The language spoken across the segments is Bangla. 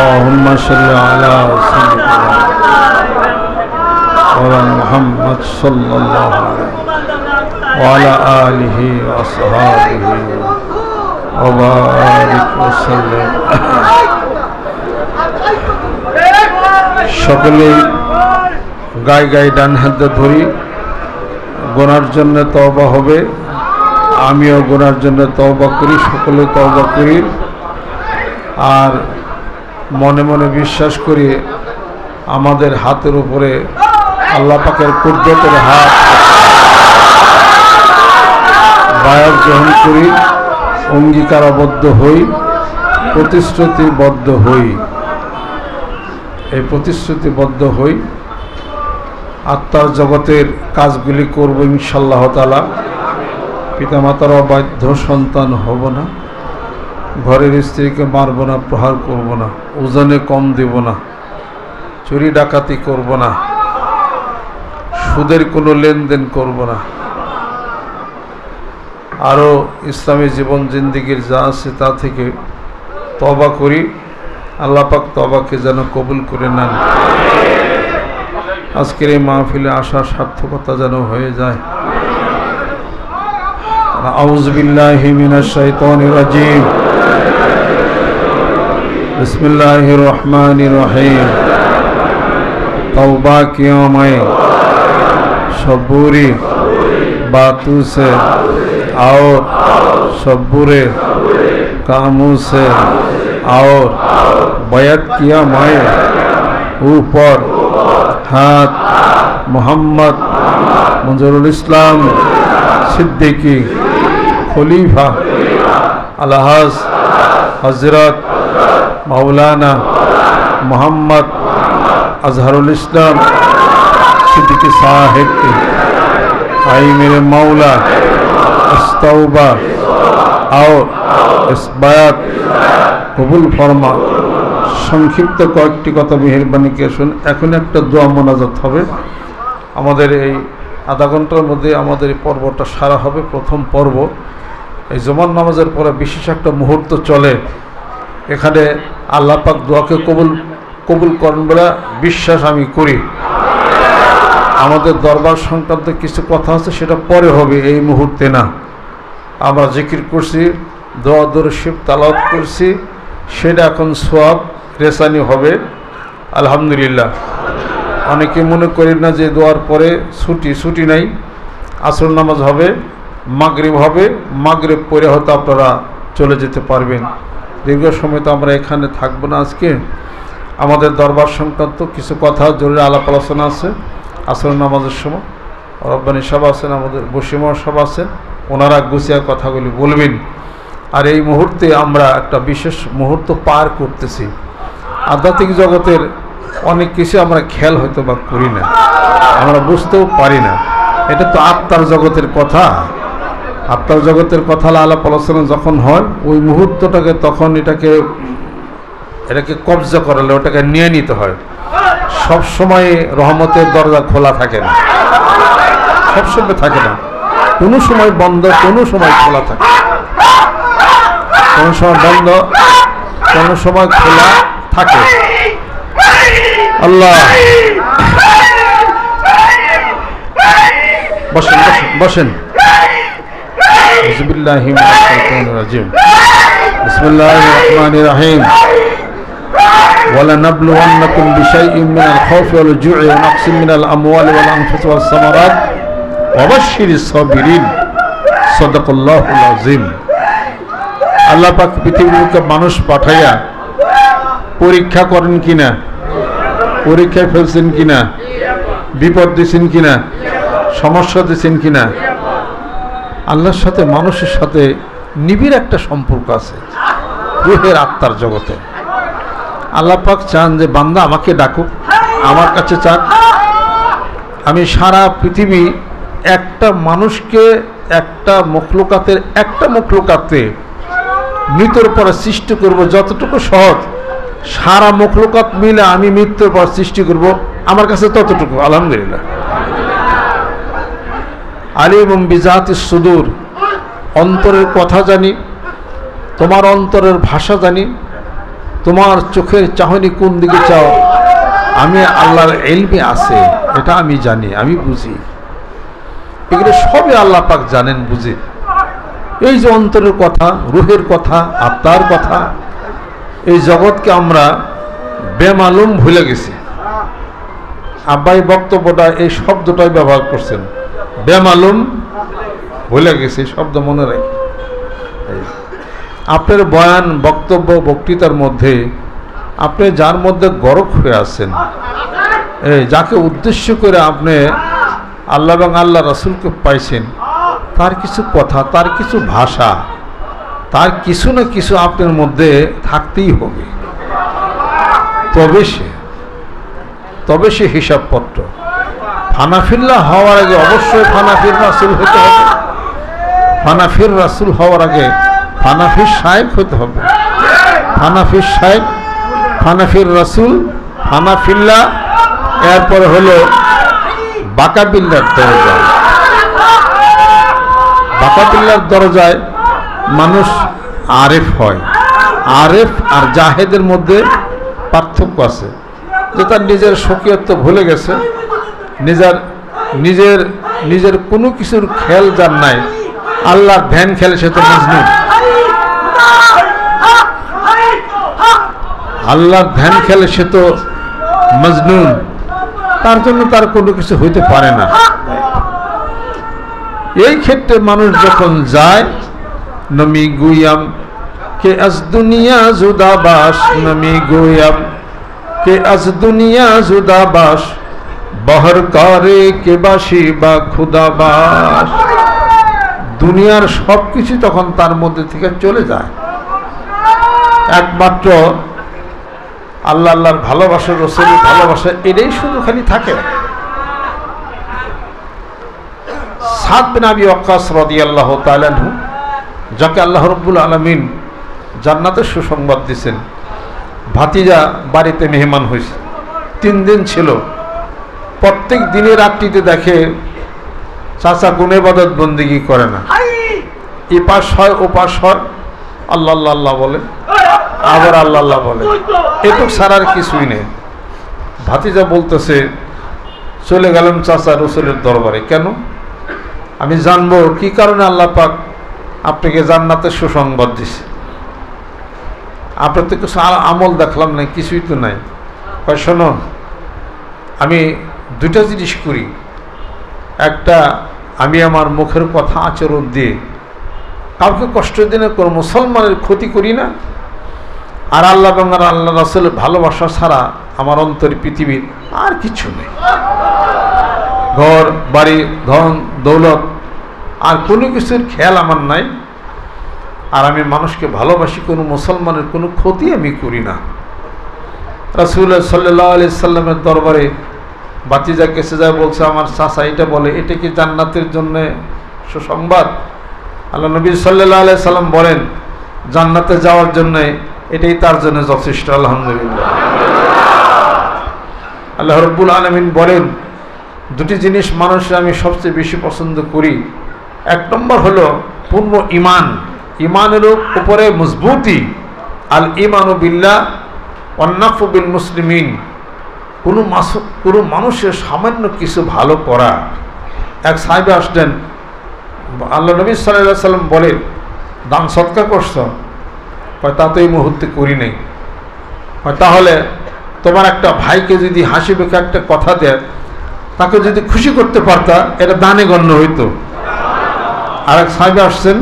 اللهم صل على سيدنا محمد صلى الله عليه وعلى آله وأصحابه وبارك وسلم সকলে গায়ে গায়ে ডান হাত ধরি গুনার জন্য তওবা হবে আমিও গুনার জন্য তওবা করি সকলে তওবা করি আর মনে মনে বিশ্বাস করি আমাদের হাতের উপরে আল্লাহ পাকের কুদরতের হাত বায়াত গ্রহণ করি অঙ্গীকারবদ্ধ হই প্রতিশ্রুতিবদ্ধ হই এই প্রতিশ্রুতিবদ্ধ হই আত্মার জগতের কাজগুলি করব ইনশাআল্লাহ তাআলা পিতামাতারও বাধ্য সন্তান হব না ঘরের স্ত্রীকে মারব না প্রহার করব না ওজনে কম দেব না চুরি ডাকাতি করব না সুদের কোনো লেনদেন করব না আরও ইসলামী জীবন জিন্দেগির যা আছে তা থেকে তওবা করি আল্লাহ পাক তওবাকে যেন কবুল করে নেন আজকের এই মাহফিলে আসার সার্থকতা যেন হয়ে যায় আউযু বিল্লাহি মিনাশ শাইতানির রাজিম বিসমিল্লাহির রহমানির রহিম तौबा किया मैं सब बुरी बातों से और सब बुरे कामों से और बैत किया मैं ऊपर हाथ मोहम्मद मंजूरुल इस्लाम सिद्दीकी खलीफा अलहाज हजरत मौलाना मोहम्मद अजहरुल इस्लाम सिद्दीकी साहिब की आई मेरे मौला इस तौबा और इस बायात कबूल फरमा संक्षिप्त कয়েকটি কথা মেহেরবানি করে শুন এখন একটা দোয়া মোনাজাত হবে আমাদের এই আধা ঘন্টার মধ্যে আমাদের এই পর্বটা সারা হবে প্রথম পর্ব এই জুমার নামাজের পরে বিশেষ একটা মুহূর্ত চলে এখানে আল্লাহ পাক দোয়াকে কবুল করেন বলে বিশ্বাস আমি করি আমাদের দরবার সংক্রান্ত কিছু কথা আছে সেটা পরে হবে এই মুহূর্তে না আমরা জিকির করছি দোয়া দরুদ তালাওয়াত করছি সেটা এখন সওয়াব রেসানি হবে আলহামদুলিল্লাহ অনেকে মনে করেন না যে দোয়ার পরে ছুটি নাই আসর নামাজ হবে মাগরিব হবে মাগরিব পরে হয়তো আপনারা চলে যেতে পারবেন দীর্ঘ সময় তো আমরা এখানে থাকবো না আজকে আমাদের দরবার সংক্রান্ত কিছু কথা জরুরি আলাপ আলোচনা আছে আসর নামাজের সময় রব্বানি সাহেব আছেন আমাদের বসিমা সাহেব আছেন ওনারা গুছিয়ে কথাগুলি বলবেন আর এই মুহূর্তে আমরা একটা বিশেষ মুহূর্ত পার করতেছি আধ্যাত্মিক জগতের অনেক কিছু আমরা খেয়াল হয়তো বা করি না আমরা বুঝতেও পারি না এটা তো আত্মার জগতের কথা আত্মার জগতের কথা আলাপ আলোচনা যখন হয় ওই মুহূর্তটাকে তখন এটাকে কবজা করালে ওটাকে নিয়ে নিতে হয় সব সময় রহমতের দরজা খোলা থাকে না সব সময় থাকে না কোনো সময় বন্ধ কোনো সময় খোলা থাকে কোনো সময় বন্ধ কোনো সময় খোলা থাকে আল্লাহ বসেন বসেন বিসমিল্লাহির রহমানির রহিম বিসমিল্লাহির রহমানির রহিম ولنبلونكم بشيء من الخوف والجوع ونقص من الأموال والأنفس والثمرات وبشر الصابرين صدق الله العظيم আল্লাহ পাক পৃথিবীতে মানুষ পাঠাইয়া পরীক্ষা করেন কিনা পরীক্ষায় ফেলছেন কিনা বিপদ দিয়েছেন কিনা সমস্যা দিয়েছেন কিনা আল্লাহর সাথে মানুষের সাথে নিবিড় একটা সম্পর্ক আছে রূহের আত্মার জগতে আল্লাহ পাক চান যে বান্দা আমাকে ডাকুক আমার কাছে চাক আমি সারা পৃথিবী একটা মানুষকে একটা মখলুকাতে মৃত্যুর পরে সৃষ্টি করব যতটুকু সহজ সারা মখলুকাত মিলে আমি মৃত্যুর পর সৃষ্টি করব আমার কাছে ততটুকু আলহামদুলিল্লাহ আলিমুম বিজাতিস সুদূর অন্তরের কথা জানি তোমার অন্তরের ভাষা জানি তোমার চোখের চাহনি কোন দিকে চাও আমি আল্লাহর ইলমে আছে, এটা আমি জানি, আমি বুঝি। এগুলো সবই আল্লাহ পাক জানেন, বুঝে। এই যে অন্তরের কথা, রুহের কথা, আত্মার কথা, এই জগৎকে আমরা বেমালুম ভুলে গেছি। আব্বাই বক্তব্যটা এই শব্দটাই ব্যবহার করছেন, বেমালুম ভুলে গেছি, শব্দ মনে রাখি। আপনার বয়ান, বক্তব্য, বক্তৃতার মধ্যে আপনি যার মধ্যে গরক হয়ে আছেন, যাকে উদ্দেশ্য করে আপনি আল্লাহ এবং আল্লাহ রাসূলকে পাইছেন, তার কিছু কথা, তার কিছু ভাষা, তার কিছু না কিছু আপনার মধ্যে থাকতেই হবে। তবে সে হিসাবপত্র। ফানাফিল্লাহ হওয়ার আগে অবশ্যই ফানাফির রাসূল হতে হবে। ফানাফির রাসূল হওয়ার আগে ফানাফির সাহেব হতে হবে। ফানাফির সাহেব, ফানাফির রাসূল, ফানাফিল্লাহ, এরপরে হলো বাকাবিল্লার দরজা। বাকাবিল্লার দরজায় মানুষ আরেফ হয়। আরেফ আর জাহেদের মধ্যে পার্থক্য আছে, যে তার নিজের স্বকীয়ত্ব ভুলে গেছে, নিজের কোনো কিছুর খেয়াল যার নাই, আল্লাহর ধ্যান খেলে সে তো মজনুন। আল্লাহর ধ্যান খেলে সে তো মজনুন, তার জন্য তার কোনো কিছু হইতে পারে না। এই ক্ষেত্রে মানুষ যখন যায়, নমি গুয়াম কে আজ দুনিয়া জুদাবাস, নমি গুয়াম কে আজ দুনিয়া জুদাবাস, বহর করে কে বাসি বা খুদাবাস। দুনিয়ার সব কিছু তখন তার মধ্যে থেকে চলে যায়, একমাত্র আল্লাহ, আল্লাহর ভালোবাসা, রাসূলের ভালোবাসা, এটাই শুধু খালি থাকে। সাদ বিন আবি ওয়াক্কাস রাদিয়াল্লাহু তাআলা আনহু, যাকে আল্লাহ রাব্বুল আলামিন জান্নাতের সুসংবাদ দিয়েছেন, ভাতিজা বাড়িতে মেহমান হয়েছে, 3 দিন ছিল। প্রত্যেক দিনের রাত্রিতে দেখে চাচা কোন ইবাদত বন্দেগী করে না, এপাশ হয় ওপাশ হয়, আল্লাহ আল্লাহ আল্লাহ বলে, আবার আল্লাহ আল্লাহ বলে, এটুক ছাড়ার কিছুই নেই। ভাতিজা বলতেছে, চলে গেলাম চাচা রাসূলের দরবারে। কেন? আমি জানবো কি কারণে আল্লাহ পাক আপনাকে জান্নাতের সুসংবাদ দিছে। আপনার তো কিছু আমল দেখলাম না, কিছুই তো নাই। শোনো, আমি 2টা জিনিস করি। একটা, আমি আমার মুখের কথা, আচরণ দিয়ে কাউকে কষ্ট দিনে কোনো মুসলমানের ক্ষতি করি না। আর আল্লাহ এবং আল্লাহ রাসূলের ভালোবাসা ছাড়া আমার অন্তরে পৃথিবীর আর কিছু নেই। ঘর বাড়ি, ধন দৌলত, আর কোনো কিছুর খেয়াল আমার নাই। আর আমি মানুষকে ভালোবাসি, কোনো মুসলমানের কোনো ক্ষতি আমি করি না। রাসূলুল্লাহ সাল্লাল্লাহু আলাইহি সাল্লামের দরবারে ভাতিজা কেসে যায়, বলছে আমার চাচা এটা বলে, এটা কি জান্নাতের জন্য সুসংবাদ? আল্লাহ নবী সাল্লাল্লাহু আলাইহি সাল্লাম বলেন, জান্নাতে যাওয়ার জন্য এটাই তার জন্য যথেষ্ট। আলহামদুলিল্লাহ। আল্লাহ রাব্বুল আলামিন বলেন, 2টি জিনিস মানুষের আমি সবচেয়ে বেশি পছন্দ করি। 1 নম্বর হলো পূর্ণ ঈমান, ঈমানের উপরে মজবুতি। আল ঈমানু বিল্লাহ ওয়ান নাফু বিল মুসলিমিন। কোনো মানুষের সামান্য কিছু ভালো করা। এক সাহাবী আসলেন, আল্লাহ নবী সাল্লাল্লাহু আলাইহি সাল্লাম বলেন, দান সদকা করছো? তা তো এই মুহূর্তে করি নাই। তাহলে তোমার একটা ভাইকে যদি হাসি মুখে একটা কথা দেয়, তাকে যদি খুশি করতে পারতা, এটা দানে গণ্য হইতো। আর এক সাহাবী আসছেন,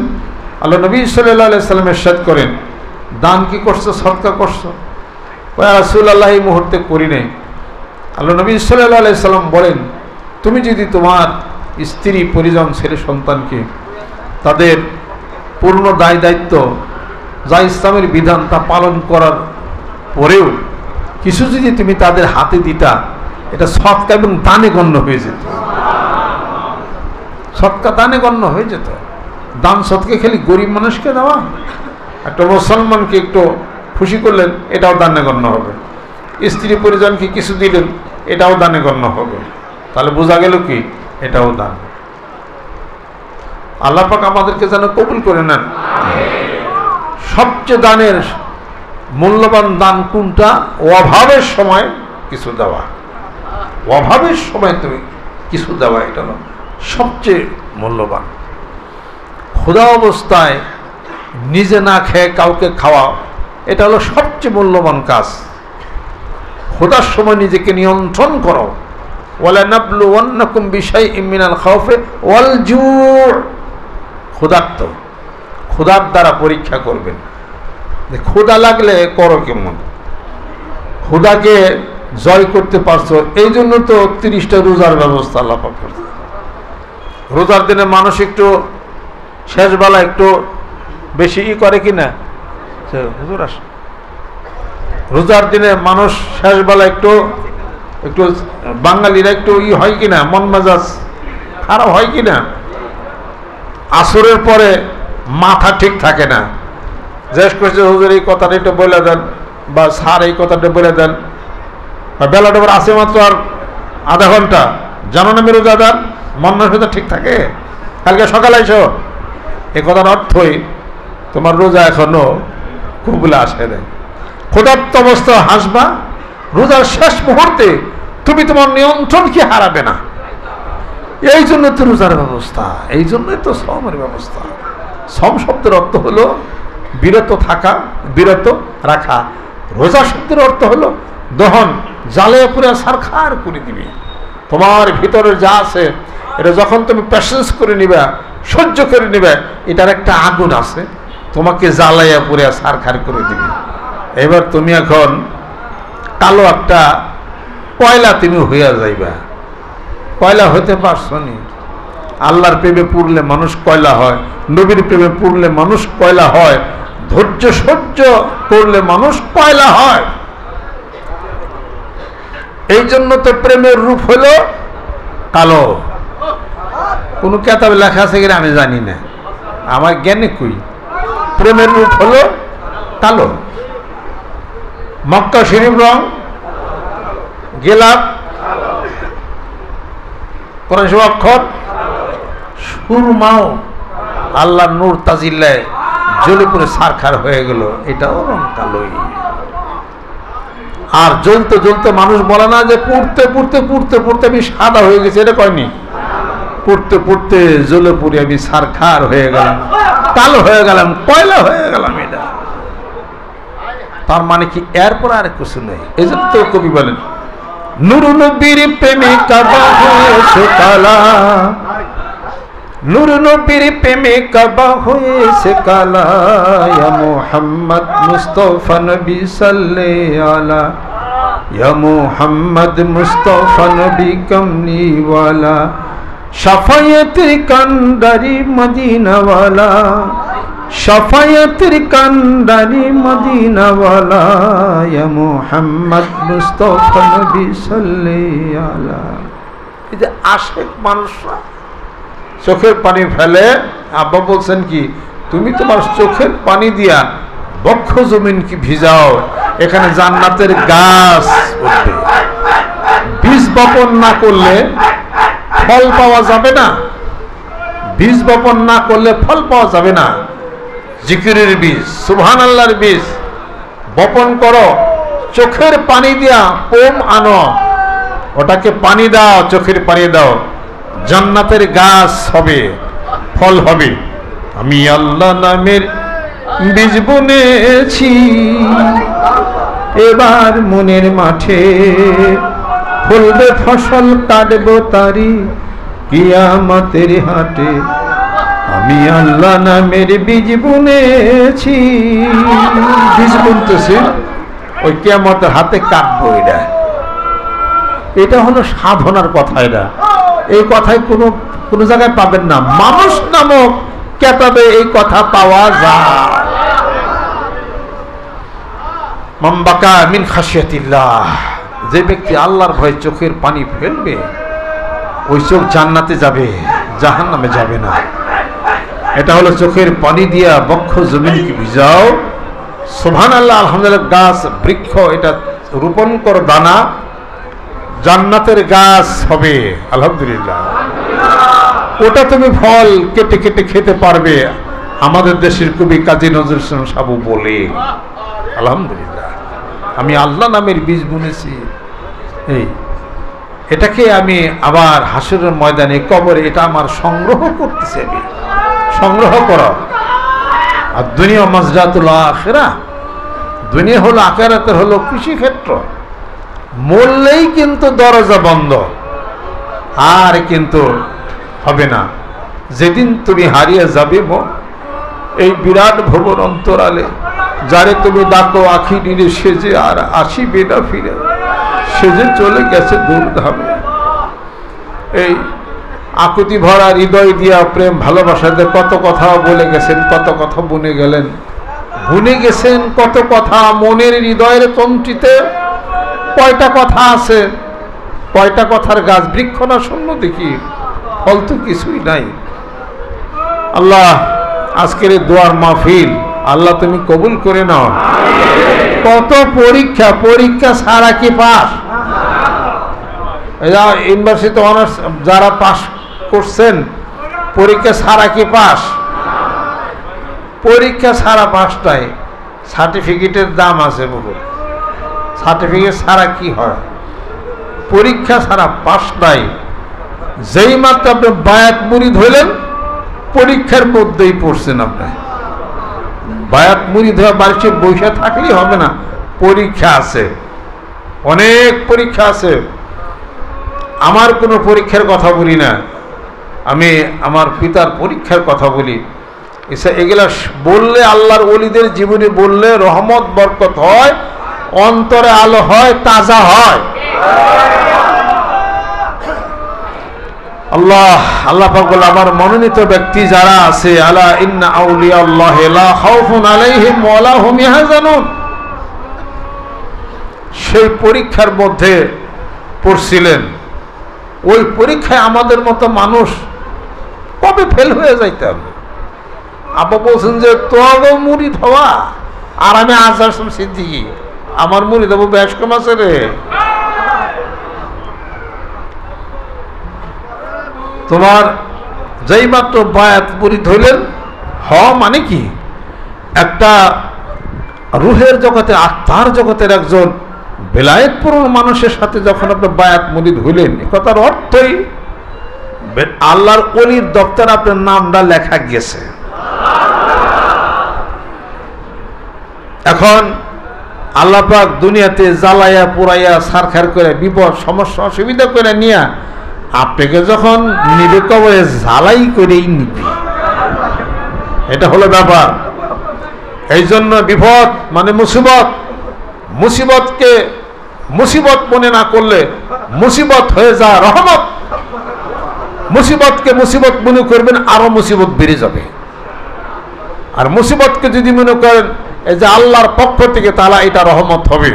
আল্লাহ নবী সাল্লাল্লাহু আলাইহি সাল্লাম ইরশাদ করেন, দান কি করছো, সদকা করছো? ওয়া রাসূলুল্লাহ এই মুহূর্তে করি নাই। আল্লাহ নবী সাল্লাল্লাহু আলাইহি সাল্লাম বলেন, তুমি যদি তোমার স্ত্রী, পরিজন, ছেলে সন্তানকে তাদের পূর্ণ দায় দায়িত্ব, যা ইসলামের বিধান তা পালন করার পরেও কিছু যদি তুমি তাদের হাতে দিতা, এটা সদকা এবং দানে গণ্য হয়ে যেত। সদকা দানে গণ্য হয়ে যেত। দান সদকা খালি গরিব মানুষকে দেওয়া, একটা মুসলমানকে একটু খুশি করলেন, এটাও দানে গণ্য হবে। স্ত্রী পরিজনকে কিছু দিলেন, এটাও দানে গণ্য হবে। তাহলে বোঝা গেল কি, এটাও দান। আল্লাহ পাক আমাদেরকে যেন কবুল করে নেন। সবচেয়ে দানের মূল্যবান দান কোনটা? অভাবের সময় কিছু দেওয়া, অভাবের সময় তুমি কিছু দেওয়া, এটা হলো সবচেয়ে মূল্যবান। ক্ষুধা অবস্থায় নিজে না খেয়ে কাউকে খাওয়া, এটা হলো সবচেয়ে মূল্যবান কাজ। ক্ষুধার সময় নিজেকে নিয়ন্ত্রণ করো। ওয়ালানাবলুওয়ান্নাকুম বিশাইইম মিনাল খাউফি ওয়াল জু', ক্ষুধার্ত, ক্ষুধার দ্বারা পরীক্ষা করবেন। ক্ষুধা লাগলে করো কেমন, ক্ষুধাকে জয় করতে পারছো, এই জন্য তো 30টা রোজার ব্যবস্থা আল্লাহ পাক করছে। রোজার দিনে মানুষ একটু শেষবেলা একটু বেশি করে কিনা, হুজুর আসে, রোজার দিনে মানুষ শেষবেলা একটু একটু বাঙালিরা একটু হয় কিনা, মন মেজাজ খারাপ হয় কিনা, আসরের পরে মাথা ঠিক থাকে না, জিজ্ঞেস করছে হুজুর এই কথাটা একটু বলে দেন, বা স্যার এই কথাটা বলে দেন, বা বেলাটা আছে মাত্র আর আধা ঘন্টা, জানো না আমি রোজাদার, মন মেজাজ ঠিক থাকে, কালকে সকালে এসো, এ কথার অর্থই তোমার রোজা এখনো কবুলে আসে নাই। ক্ষুধার্ত অবস্থা হাসবা, রোজার শেষ মুহূর্তে তুমি তোমার নিয়ন্ত্রণ কি হারাবে না, এই জন্য তো রোজার ব্যবস্থা, এই জন্যই তো শ্রমের ব্যবস্থা। শ্রম শব্দের অর্থ হলো বিরত থাকা, বিরত রাখা। রোজা শব্দের অর্থ হলো দহন, জালে পুরে সারখার করে দিবে। তোমার ভিতরে যা আছে এটা যখন তুমি প্যাসেন্স করে নিবে, সহ্য করে নিবে, এটার একটা আগুন আছে, তোমাকে জ্বালাইয়া পুরে সারখার করে দিবে। এবার তুমি এখন কালো একটা কয়লা তুমি হইয়া যাইবা। কয়লা হইতে পারছো নি? আল্লাহর প্রেমে পড়লে মানুষ কয়লা হয়, নবীর প্রেমে পড়লে মানুষ কয়লা হয়, ধৈর্য সহ্য করলে মানুষ কয়লা হয়। এই জন্য তো প্রেমের রূপ হলো কালো। কোন কেতাবে লেখা আছে কিনা আমি জানি না, আমার জ্ঞানে কই, প্রেমের রূপ হলো কালো। মক্কা শরীফ রং গেলাপ, কোরআন শরীফ অক্ষর, সুরমাও আল্লাহ নূর তাজিল্লায় জ্বলে পুরে সারখার হয়ে গেল, এটাও রং কালোই। আর জ্বলতে জ্বলতে মানুষ বলে না যে পড়তে পড়তে পড়তে পড়তে আমি সাদা হয়ে গেছি, এটা কয়নি, পড়তে পড়তে জ্বলে পুড়ে আমি সারখার হয়ে গেলাম, কালো হয়ে গেলাম, কয়লা হয়ে গেলাম। এটা তার মানে কি এরপর আর কিছু নেই। এই জন্য তো কবি বলেন নূর নবীর প্রেমে কাবা হয়েছে কালা, নূর নবীর প্রেমে কাবা হয়েছে কালা, ইয়া মুহাম্মদ মুস্তাফা নবী সাল্লাল্লাহু আলা, ইয়া মুহাম্মদ মুস্তাফা নবী কমলি ওয়ালা, শাফায়াতের কান্ডারি মদিনা ওয়ালা, শাফায়াতের কান্ডারি মদিনা ওয়ালা, ইয়া মুহাম্মদ মুস্তাফা নবী সাল্লাল্লাহু আলা। এই যে আশিক মানুষরা চোখের পানি ফেলে, আব্বা বলছেন কি তুমি তোমার চোখের পানি দিয়া বক্ষ জমিন কি ভিজাও, এখানে জান্নাতের গাছ উঠবে। বীজ বপন না করলে ফল পাওয়া যাবে না, বীজ বপন না করলে ফল পাওয়া যাবে না। জিকিরের বীজ, সুবহানাল্লাহর বীজ বপন করো, চোখের পানি দিয়া পোম আনো, ওটাকে পানি দাও, চোখের পানি দাও, জান্নাতের গাছ হবে, ফল হবে। আমি আল্লাহ নামের বীজ বুনেছি, এবার মনের মাঠে ফলবে ফসল, কাটবো তারি কিয়ামতের হাটে। আমি আল্লাহ নামের বীজ বুনেছি, বীজ বুনতেছি, ওই কিয়ামতের হাতে কাটবো। এটা হলো সাধনার কথা। এই কথায় কোনো জায়গায় পাবেন না, মানুষ নামক কেতাবে এই কথা পাওয়া যায়। মান বাকা মিন খাশিয়াতিল্লাহ, যে ব্যক্তি আল্লাহর ভয়ে চোখের পানি ফেলবে, ওই চোখ জান্নাতে যাবে, জাহান্নামে যাবে না। এটা হলো চোখের পানি দিয়া বক্ষ জমিন কি ভিজাও। সুবহানাল্লাহ, আলহামদুলিল্লাহ। গাছ বৃক্ষ এটা রোপণ করো, দানা, জান্নাতের গাছ হবে, আলহামদুলিল্লাহ। ওটা তুমি ফল কেটে কেটে খেতে পারবে। আমাদের দেশের কবি কাজী নজরুল ইসলাম সাবু বলে আলহামদুলিল্লাহ, আমি আল্লাহ নামের বীজ বুনেছি। এটাকে আমি আবার হাসরের ময়দানে, কবরে এটা আমার সংগ্রহ করতেছি। আমি সংগ্রহ করো। আর দুনিয়া মাজরাতুল আখিরা, দুনিয়া হলো আখিরাতের হলো কৃষিক্ষেত্র। মরলেই কিন্তু দরজা বন্ধ, আর কিন্তু হবে না। যেদিন তুমি হারিয়ে যাবে এই বিরাট ভবন অন্তরালে, যারে তুমি ডাকো আখি নিরে সেজে আর আসিবে না ফিরে, সেজে চলে গেছে দূরধামে। এই আকুতি ভরা হৃদয় দিয়া প্রেম ভালোবাসাতে কত কথা বলে গেছেন, কত কথা বুনে গেলেন, বুনে গেছেন কত কথা মনের হৃদয়ের তন্ত্রীতে। কয়টা কথা আছে, কয়টা কথার গাছ বৃক্ষ না শূন্য দেখি, ফল তো কিছুই নাই। আল্লাহ আজকের এই দোয়ার মাহফিল আল্লাহ তুমি কবুল করে নাও। কত পরীক্ষা, পরীক্ষা ছাড়া কি পাস? ইউনিভার্সিটি অনার্স যারা পাস করছেন, পরীক্ষা ছাড়া কি পাস? পরীক্ষা ছাড়া পাসটাই, সার্টিফিকেটের দাম আছে বহুত। সার্টিফিকেট ছাড়া কি হয়? পরীক্ষা ছাড়া পাস নাই। যেই মাত্র আপনি বায়াত মুরিদ হইলেন, পরীক্ষার মধ্যেই পড়ছেন। আপনি বায়াত মুরিদ হয়ে বাড়িতে বসে থাকলেই হবে না, পরীক্ষা আছে, অনেক পরীক্ষা আছে। আমার কোনো পরীক্ষার কথা বলি না, আমি আমার পিতার পরীক্ষার কথা বলি। এগুলা বললে আল্লাহর ওলিদের জীবনে বললে রহমত বরকত হয়, অন্তরে আলো হয়, তাজা হয়। আল্লাহ পাক বলে, আমার মনোনীত ব্যক্তি যারা আছে, আলা ইন্না আউলিয়া আল্লাহ লা খাউফুন আলাইহিম ওয়া লা হুম ইয়াহজানুন, সেই পরীক্ষার মধ্যে পড়ছিলেন। ওই পরীক্ষায় আমাদের মতো মানুষ কবে ফেল হয়ে যাইতাম। আপা বলছেন যে তোরও মুরিদ হওয়া, আর আমি আজহার সিদ্দিকী, আমার মুরিদ হবো বেশ কম আছে রে। তোমার যেই মাত্র বায়াত মুরিদ হইলেন, মানে কি একটা রুহের জগতে, আত্মার জগতের একজন বেলায়েতপূর্ণ মানুষের সাথে যখন আপনি বায়াত মুরিদ হইলেন, এ কথার অর্থই আল্লাহর ওলির দপ্তরে আপনার নামটা লেখা গেছে। এখন আল্লাহ পাক দুনিয়াতে জ্বালাইয়া পুরাইয়া সারখার করে, বিপদ সমস্যা অসুবিধা করে নিয়ে আপনাকে যখন নিবে, কবরে জ্বালাই করেই নিবে। এটা হলো ব্যাপার। এই জন্য বিপদ মানে মুসিবত, মুসিবতকে মুসিবত মনে না করলে মুসিবত হয়ে যায় রহমত। মুসিবতকে মুসিবত মনে করবেন, আরো মুসিবত বেড়ে যাবে। আর মুসিবতকে যদি মনে করেন এই যে আল্লাহর পক্ষ থেকে, তাহলে এটা রহমত হবে।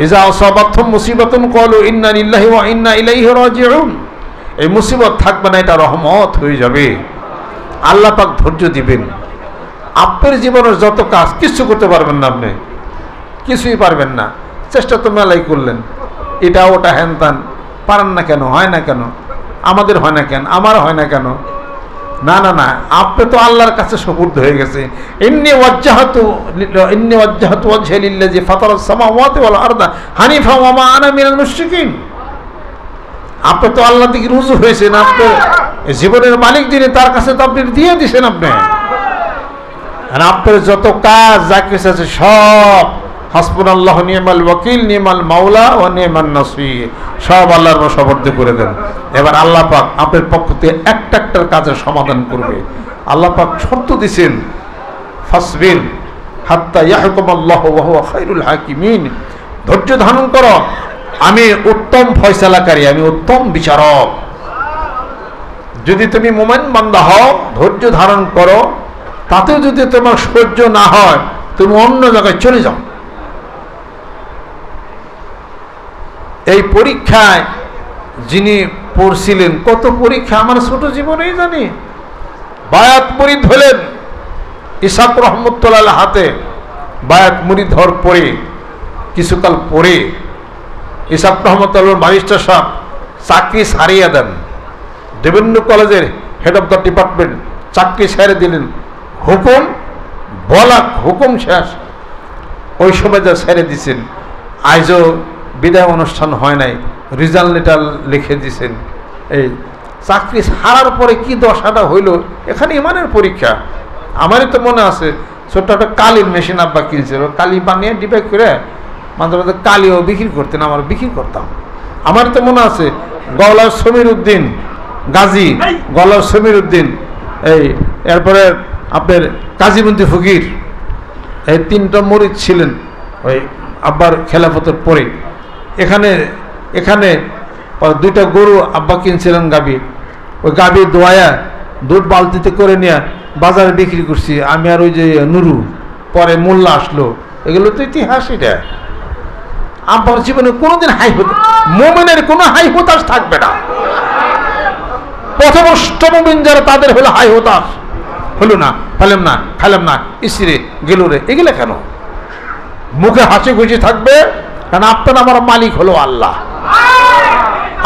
ইজা আসাবাতহুম মুসিবাতুন ক্বালু ইন্না লিল্লাহি ওয়া ইন্না ইলাইহি রাজিউন, এই মুসিবত থাকবে না, এটা রহমত হয়ে যাবে। আল্লাহ পাক ধৈর্য দিবেন। আপনার জীবনের যত কাজ কিছু করতে পারবেন না, আপনি কিছুই পারবেন না। চেষ্টা তো মেলাই করলেন, এটা ওটা হ্যান ত্যান, পারেন না কেন? হয় না কেন? আমাদের হয় না কেন? আমার হয় না কেন? না না না, আপনি তো আল্লাহর কাছে সুপুর্দ হয়ে গেছে। ইন্নী ওয়াজ্জাহাতু ওয়াজহি লিল্লাযী ফাতারাস সামাওয়াতি ওয়াল আরদা হানিফা ওয়া মা আনা মিনাল মুশরিকিন। আপনি তো আল্লাহ দিকে রুজু হয়েছেন, আপনি জীবনের মালিক যিনি, তার কাছে তো আপনি দিয়ে দিয়েছেন। আপনার যত কাজ যা কিছু আছে সব হাসবুনাল্লাহু নি'মাল ওয়াকিল, নি'মাল মাওলা ওয়া নি'মান নাসীর, সব আল্লাহর বশবর্তী করে দেন। এবার আল্লাহ পাক আপনার পক্ষ থেকে একটা একটার কাজের সমাধান করবে। আল্লাহ পাক শর্ত দিয়েছেন, ফাসবির হাত্তা ইয়াহকুমাল্লাহু ওয়া হুয়া খায়রুল হাকিমিন, ধৈর্য ধারণ করো, আমি উত্তম ফয়সালাকারী, আমি উত্তম বিচারক। যদি তুমি মুমিন বান্দা হও, ধৈর্য ধারণ করো, তাতেও যদি তোমার সহ্য না হয়, তুমি অন্য জায়গায় চলে যাও। এই পরীক্ষায় যিনি পড়ছিলেন, কত পরীক্ষা আমার ছোট জীবনেই জানি। বায়াত মুরিদ হলেন, ইসাক রহমতুল্লাহ হাতে বায়াত মুরিদ হওয়ার পরে কিছুকাল পরে ইসাক রহমতুল্লাহ ব্যারিস্টার সাহেব চাকরি ছাড়িয়ে দেন। বিভিন্ন কলেজের হেড অফ দ্য ডিপার্টমেন্ট চাকরি ছেড়ে দিলেন। হুকুম বলা, হুকুম শেষ, ওই সময় যা ছেড়ে দিছেন, আজও বিদায় অনুষ্ঠান হয় নাই, রেজাল্ট লেটার লিখে দিছেন। এই চাকরি ছাড়ার পরে কি দশাটা হইল, এখানে ইমানের পরীক্ষা। আমারই তো মনে আছে ছোট্ট একটা কালির মেশিন আব্বা কিনছিল, কালি বানিয়ে ডিবাই করে মাঝে মাঝে কালিও বিক্রি করতেন, আমার বিক্রি করতাম। আমার তো মনে আছে গলার সমীর উদ্দিন গাজী, গলার সমীর উদ্দিন, এই এরপরে আপনার কাজীবন্দি ফকির, এই তিনটা মরিদ ছিলেন ওই আব্বার খেলাফতের পরে। এখানে এখানে দুইটা গরু আব্বা কিনছিলেন গাভী, ওই গাভী দোয়ায়া দুধ বালতিতে করে নিয়ে বাজারে বিক্রি করছি আমি আর ওই যে নুরু, পরে মোল্লা আসলো। এগুলো তো ইতিহাস। এটা আব্বার জীবনে কোনোদিন হাই হতে, মোমেনের কোনো হাই হতাশ থাকবে না। প্রথম অষ্টমবিন যারা তাদের হলো হাই হতাশ, হলো না, পেলাম না, খাইলাম না, ইসিরে গেল রে, এগুলো কেন? মুখে হাসি খুশি থাকবে, কারণ আপনার আমার মালিক হলো আল্লাহ।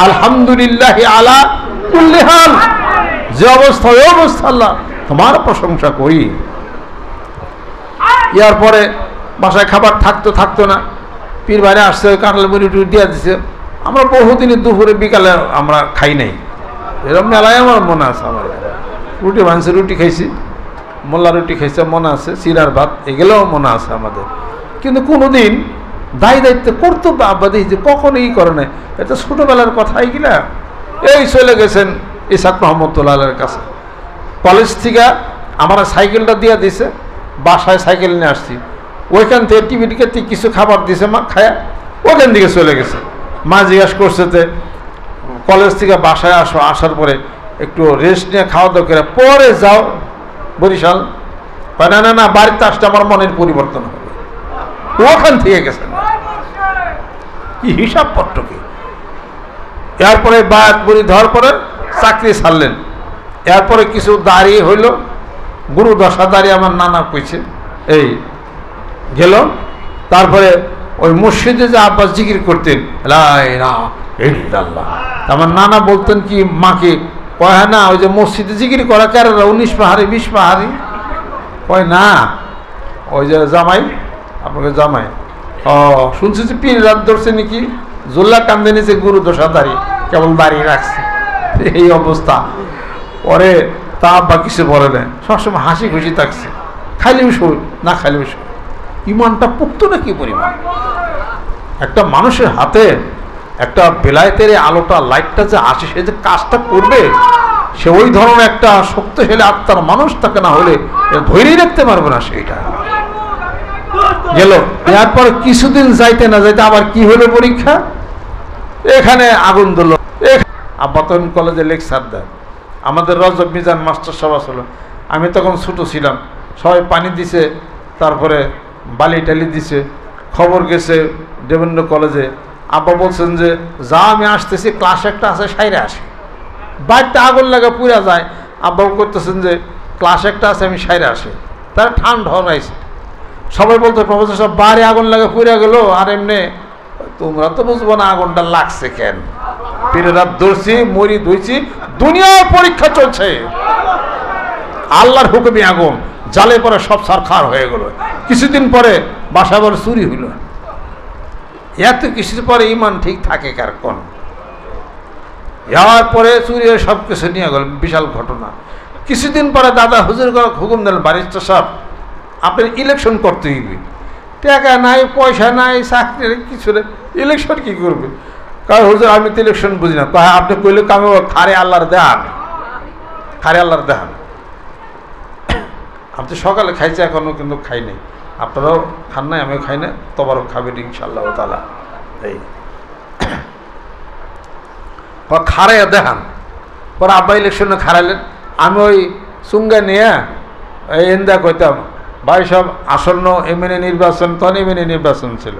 আলহামদুলিল্লাহ আলা কুল্লি হাল, যে অবস্থা ওই অবস্থা আল্লাহ তোমার প্রশংসা করি। ইয়ার পরে বাসায় খাবার থাকতো না, পীর বাইরে আসছে, কাঁঠাল মুড়ি টুড়ি দিয়ে দিচ্ছে। আমরা বহুদিনই দুপুরে বিকালে আমরা খাই নাই, এরকম মেলায় আমার মনে আছে। আমার রুটি ভাঙছে, রুটি খাইছি, মোল্লা রুটি খাইছে মনে আছে, চিরার ভাত এগুলোও মনে আছে আমাদের। কিন্তু কোনোদিন দায়িত্ব করতো আব্বা দেখি যে কখনো ই করে নাই। এটা ছোটোবেলার কথা এইগুলা। এই চলে গেছেন ইসাক রহমতুল্লাহের কাছে, কলেজ থেকে আমার সাইকেলটা দিয়ে দিছে, বাসায় সাইকেল নিয়ে আসছি, ওইখান থেকে টিভিটিকে কিছু খাবার দিছে, মা খায়া ওখান থেকে চলে গেছে। মা জিজ্ঞাসা করছে যে কলেজ থেকে বাসায় আসার পরে একটু রেস্ট নিয়ে খাওয়া দাওয়া করে পরে যাও বরিশাল। না না না, বাড়িতে আসতে আমার মনের পরিবর্তন হবে। ওখান থেকে গেছেন, কি হিসাব পত্র কি। এরপরে বায়াত বড়ি ধর পরে চাকরি ছাড়লেন। এরপরে কিছু দাঁড়িয়ে হইল, গুরু দশা দাঁড়িয়ে আমার নানা কইছে এই গেল। তারপরে ওই মসজিদে যে আব্বাস জিকির করতেন আমার নানা বলতেন কি মাকে, কয় না ওই যে মসজিদে জিকির করা কারা 19 পাহাড়ি 20 পাহাড়ি, কয় না ওই যে জামাই, আপনাকে জামাই। ও শুনছি যে পীর রাত ধরছে নাকি, জোল্লা কান্দে নিচে গুরু দশা দাঁড়িয়ে কেবল দাঁড়িয়ে রাখছে, এই অবস্থা। পরে তা আব্বা কিছু বলে না, সবসময় হাসি খুশি থাকছে, খাইলেও শোয় না খাইলেও শোয়। ইমানটা পুক্ত না কি পরিমাণ। একটা মানুষের হাতে একটা বেলায়েতের আলোটা লাইটটা যে আসে, সে যে কাজটা করবে, সে ওই ধরনের একটা শক্তিশালী আত্মার মানুষ তাকে না হলে ধৈর্যই রাখতে পারবে না। সেইটা গেল। এরপর কিছুদিন যাইতে না যাইতে আবার কি হলো পরীক্ষা, এখানে আগুন দিল। আব্বা তখন কলেজে লেকচার দেয়, আমাদের রজব মিজান মাস্টার সভা ছিল, আমি তখন ছোটো ছিলাম। সবাই পানি দিছে, তারপরে বালি টালি দিছে, খবর গেছে দেবেন্দ্র কলেজে। আব্বা বলছেন যে যা আমি আসতেছি, ক্লাস একটা আছে সাইরে আসি, বাড়িতে আগুন লাগে পুরা যায়। আব্বা করতেছেন যে ক্লাস একটা আছে আমি সাইরে আসি, তারা ঠান্ডা হরাইছে। সবাই বলতো প্রফেসর সব বাড়ি আগুন লাগে পুরা গেল, আর এমনি তোমরা তো বুঝবো না আগুনটা লাগছে কেন। পীরের রাত ধরছি, মরি ধুইছি, দুনিয়ার পরীক্ষা চলছে, আল্লাহর হুকুমে আগুন জালে পরে সব সারখার হয়ে গেল। কিছুদিন পরে বাসা আবার চুরি হইল। এত কিছুর পরে ইমান ঠিক থাকে কার কোন? যাওয়ার পরে চুরি হয়ে সব কিছু নিয়ে গেল, বিশাল ঘটনা। কিছুদিন পরে দাদা হুজুর হুকুম দিলেন, ব্যারিস্টার সাহেব আপনার ইলেকশন করতে হইবে, টাকা নাই পয়সা নাই চাকরি কিছু নেই, ইলেকশন কি করবে? কারণ হুজুর আমি তো ইলেকশন বুঝি না। আপনি কইলে কামে খারে আল্লাহর দেহান, খারে আল্লাহর দেহান। আমি তো সকালে খাইছি, এখনও কিন্তু খাই নাই, আপনারাও খান নাই, আমিও খাই না, তোমারও খাবেন ইনশাআল্লাহ তাআলা। এই খারে দেখান। পরে আব্বা ইলেকশনে খারাইলেন, আমি ওই চুঙ্গা নিয়ে এই এন্দা কইতাম, ভাই সব আসন্ন এমএনএ নির্বাচন, তখন এমএনএ নির্বাচন ছিল,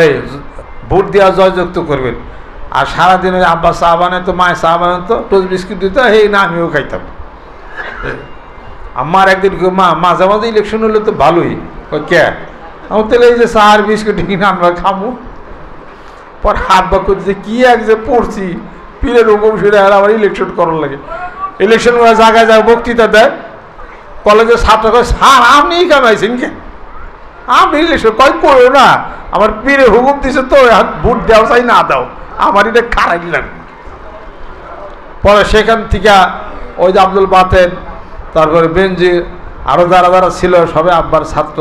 এই ভোট দেওয়া জয়যুক্ত করবেন। আর সারাদিন ওই আব্বা চা বানাতো, মায়ের চা বানাতো, টোস্ট বিস্কুট দিত, এই না আমিও খাইতাম। আমার একদিন মা মাঝে মাঝে ইলেকশন হলে তো ভালোই, ওই কে আমার তাহলে এই যে চা আর বিস্কুট কিনে আমরা খামো। পর আব্বা করছে কি এক যে পড়ছি, পীরের হুকুম শুনে আর আমার ইলেকশন করার লাগে। ইলেকশন জায়গায় যায় বক্তৃতা দেয়, কলেজের ছাত্র করে স্যার আপনিই কামাইছেন কে, আমি ইলেকশন কয় করো না, আমার পীরে হুকুম দিছে তো ভোট দেওয়া চাই না দাও, আমার এটা খারাপ লাগবে। পরে সেখান থেকে ওই যে আব্দুল বাতেন, তারপরে বেনজির, আরও যারা যারা ছিল সবে আব্বার ছাত্র